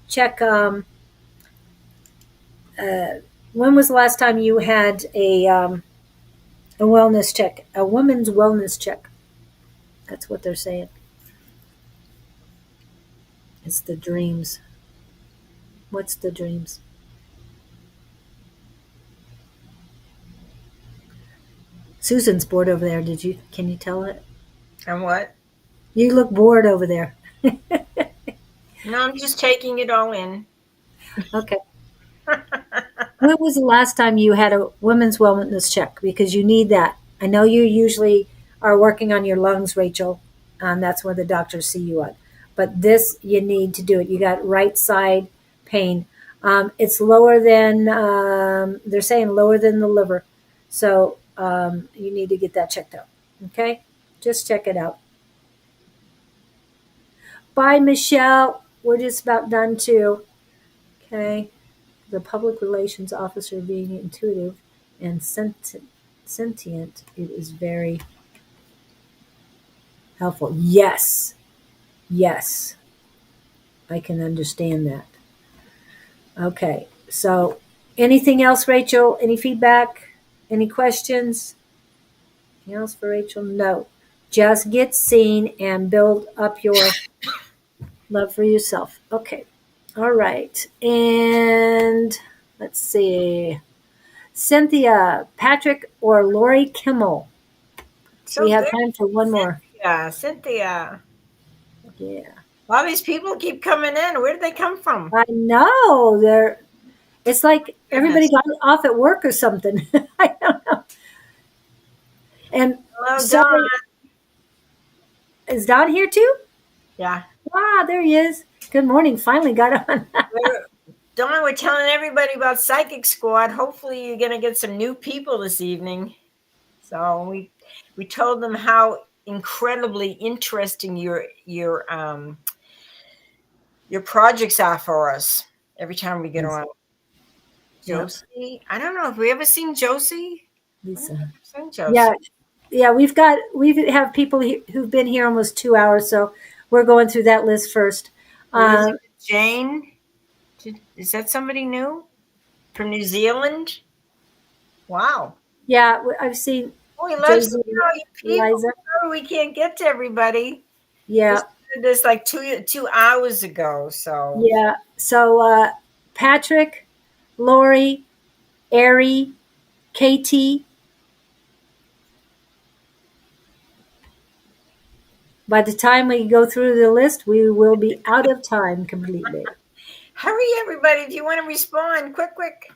check. When was the last time you had a wellness check, a woman's wellness check? That's what they're saying. It's the dreams. What's the dreams? Susan's bored over there. Can you tell it? And what? You look bored over there. No, I'm just taking it all in. Okay. When was the last time you had a women's wellness check? Because you need that. I know you usually are working on your lungs, Rachel, and that's when the doctors see you on. But this, you need to do it. You got right side pain. It's lower than, they're saying lower than the liver. So you need to get that checked out. Okay? Just check it out. Bye, Michelle. We're just about done too. Okay. The public relations officer being intuitive and sentient, it is very helpful. Yes. Yes. I can understand that. Okay. So, anything else, Rachel? Any feedback? Any questions? Anything else for Rachel? No. Just get seen and build up your love for yourself. Okay. All right. And let's see. Cynthia, Patrick, or Lori Kimmel? So We have good. time for one more. Cynthia. Yeah. All these people keep coming in. Where did they come from? I know. It's like everybody Goodness. got off at work or something. I don't know. And Hello, so Don. is Don here too? Yeah. Ah, there he is. Good morning. Finally got on. Don, we're telling everybody about Psychic Squad. Hopefully you're going to get some new people this evening. So we told them how incredibly interesting your projects are for us every time we get Yes. on. Yeah. Josie, I don't know if we ever seen Josie. I don't think Lisa. I've seen Josie. Yeah. Yeah. We have people who've been here almost 2 hours. So we're going through that list first. Elizabeth Jane. Is that somebody new from New Zealand? Wow. Yeah. I've seen We love Josie, seeing all you people. Eliza. Sorry we can't get to everybody. Yeah. We did this like 2 hours ago. So Yeah. So Patrick, Lori, Ari, Katie. By the time we go through the list, we will be out of time completely. hurry, everybody! If you want to respond, quick. Okay.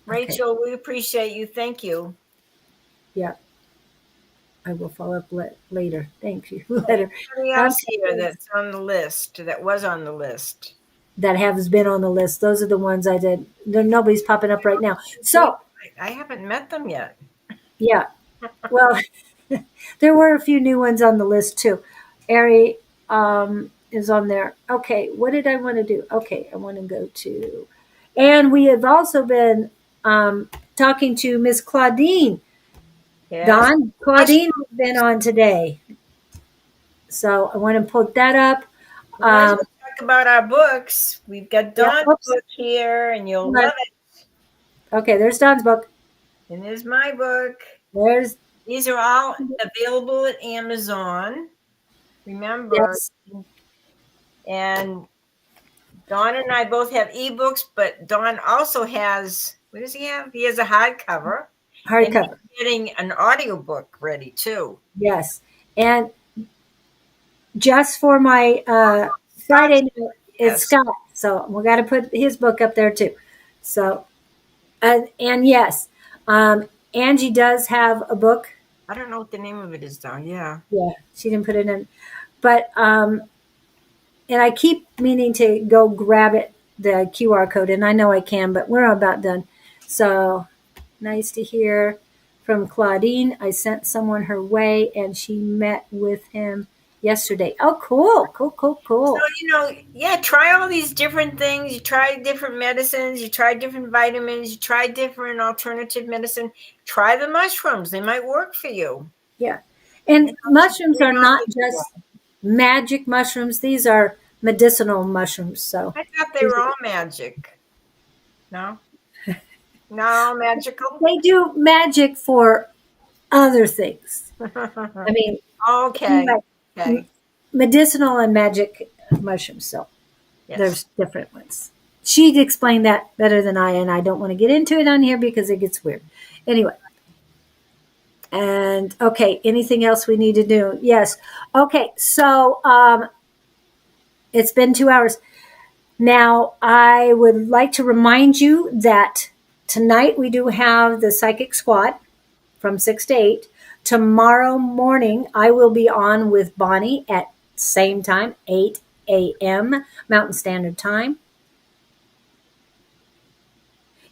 Rachel, we appreciate you. Thank you. Yeah. I will follow up later. Thank you. Later. Anybody else here that's on the list, that was on the list? That has been on the list. Those are the ones I did. Nobody's popping up right now. So, I haven't met them yet. yeah. Well, there were a few new ones on the list too. Ari is on there. Okay. What did I want to do? Okay. I want to go to, and we have also been talking to Miss Claudine. Yes. Don, Claudine has been on today. So I want to put that up. Let's talk about our books. We've got Don's oops. book here, and you'll love it. Okay, there's Don's book. And there's my book. These are all available at Amazon. Remember. Yes. And Don and I both have ebooks, but Don also has, what does he have? He has a hardcover. And he's getting an audiobook ready too. Yes. And just for my Friday night, it's Scott. So we got to put his book up there too. So, and yes, Angie does have a book. I don't know what the name of it is though. Yeah. Yeah, she didn't put it in. But, and I keep meaning to go grab it, the QR code, and I know I can, but we're about done. So nice to hear from Claudine. I sent someone her way, and she met with him yesterday. Oh, cool. So, try all these different things. You try different medicines. You try different vitamins. You try different alternative medicine. Try the mushrooms. They might work for you. Yeah. And mushrooms are not just magic mushrooms. These are medicinal mushrooms. So I thought they were all magic. No? No, magical? They do magic for other things. I mean, okay. Medicinal and magic mushrooms. So there's different ones. She'd explain that better than I, and I don't want to get into it on here because it gets weird. Anyway. And okay, anything else we need to do? Yes. Okay, so it's been 2 hours. Now, I would like to remind you that tonight we do have the Psychic Squad from 6 to 8. Tomorrow morning, I will be on with Bonnie at same time, 8 a.m. Mountain Standard Time.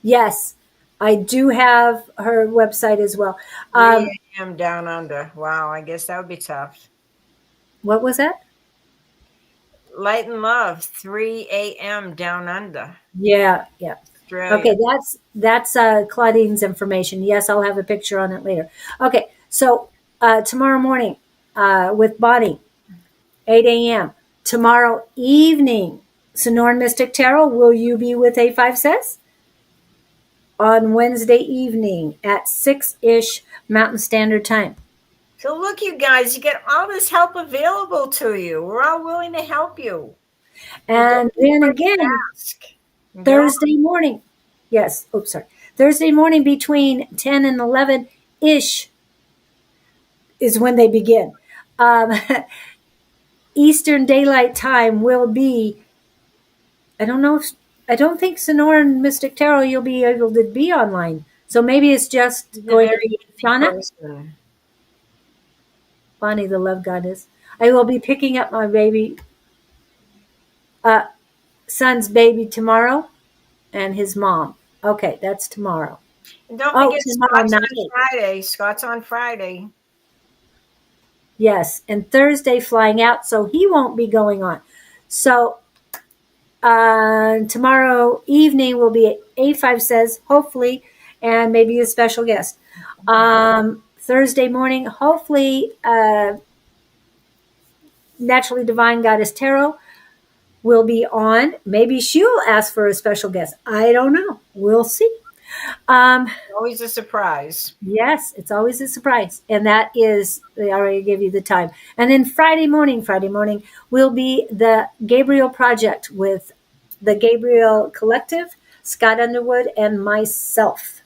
Yes, I do have her website as well. 3 a.m. down under. Wow, I guess that would be tough. What was that? Light and Love, 3 a.m. down under Yeah, yeah. Australia. Okay, that's Claudine's information. Yes, I'll have a picture on it later. Okay, so tomorrow morning with Bonnie, 8 a.m. Tomorrow evening, Sonoran Mystic Tarot, will you be with A5 Says? On Wednesday evening at 6-ish Mountain Standard Time. So look, you guys, you get all this help available to you. We're all willing to help you. And then again, Ask. Thursday morning. Yes. Oops, sorry. Thursday morning between 10 and 11 ish is when they begin. Um, Eastern Daylight Time will be, I don't know if, I don't think Sonoran Mystic Tarot you'll be able to be online. So maybe it's just going to be Shauna, Bonnie, the love goddess. I will be picking up my baby, son's baby tomorrow and his mom. Okay, that's tomorrow. And don't Oh, forget tomorrow Scott's on night. Friday. Scott's on Friday. Yes, and Thursday flying out, so he won't be going on. So tomorrow evening will be at A5 Says, hopefully, and maybe a special guest. Thursday morning, hopefully, Naturally Divine Goddess Tarot will be on. Maybe she'll ask for a special guest. I don't know. We'll see. Always a surprise. Yes, it's always a surprise. And that is, they already gave you the time. And then Friday morning will be the Gabriel Project with the Gabriel Collective, Scott Underwood, and myself.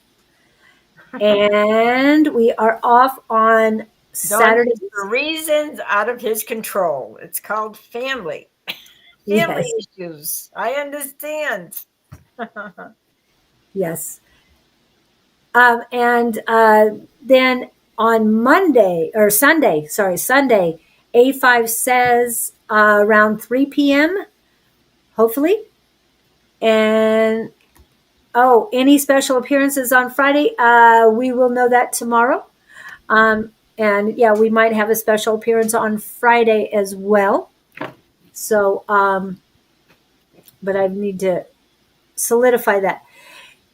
And we are off on Saturday. For reasons out of his control. It's called family. Family Yes, issues. I understand. yes. And then on Sunday, A5 Says around 3 p.m., hopefully. And any special appearances on Friday? We will know that tomorrow. And yeah, we might have a special appearance on Friday as well. So, but I need to solidify that.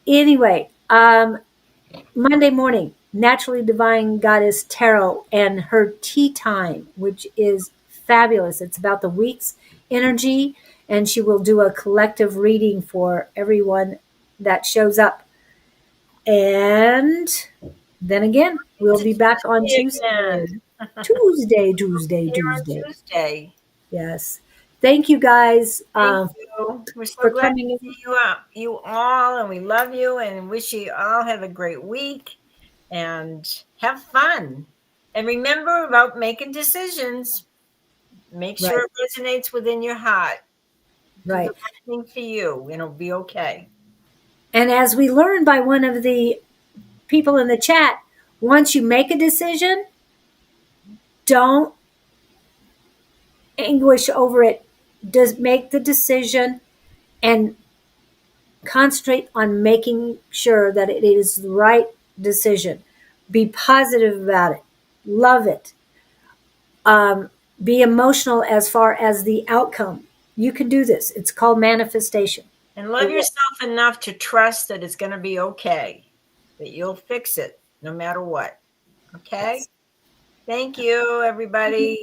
Anyway, Monday morning, Naturally Divine Goddess Tarot and her tea time, which is fabulous. It's about the week's energy, and she will do a collective reading for everyone that shows up. And then again, we'll be back on Tuesday. Tuesday. Yes. Thank you guys Thank you. We're so for glad coming to in. see you all, and we love you and wish you all have a great week and have fun. And remember about making decisions. Make sure it resonates within your heart. Do the Right. right thing for you, and it'll be okay. And as we learned by one of the people in the chat, once you make a decision, don't anguish over it. Just make the decision and concentrate on making sure that it is the right decision. Be positive about it. Love it. Be emotional as far as the outcome. You can do this. It's called manifestation. And love yourself enough to trust that it's going to be okay, that you'll fix it no matter what. Okay? Yes. Thank you, everybody.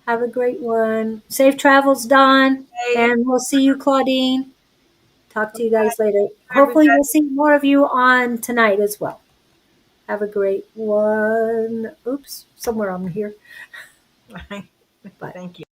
Have a great one. Safe travels, Don. And we'll see you, Claudine. Talk to you guys later. Hopefully, we'll see more of you on tonight as well. Have a great one. Oops, somewhere on here. Bye. Thank you.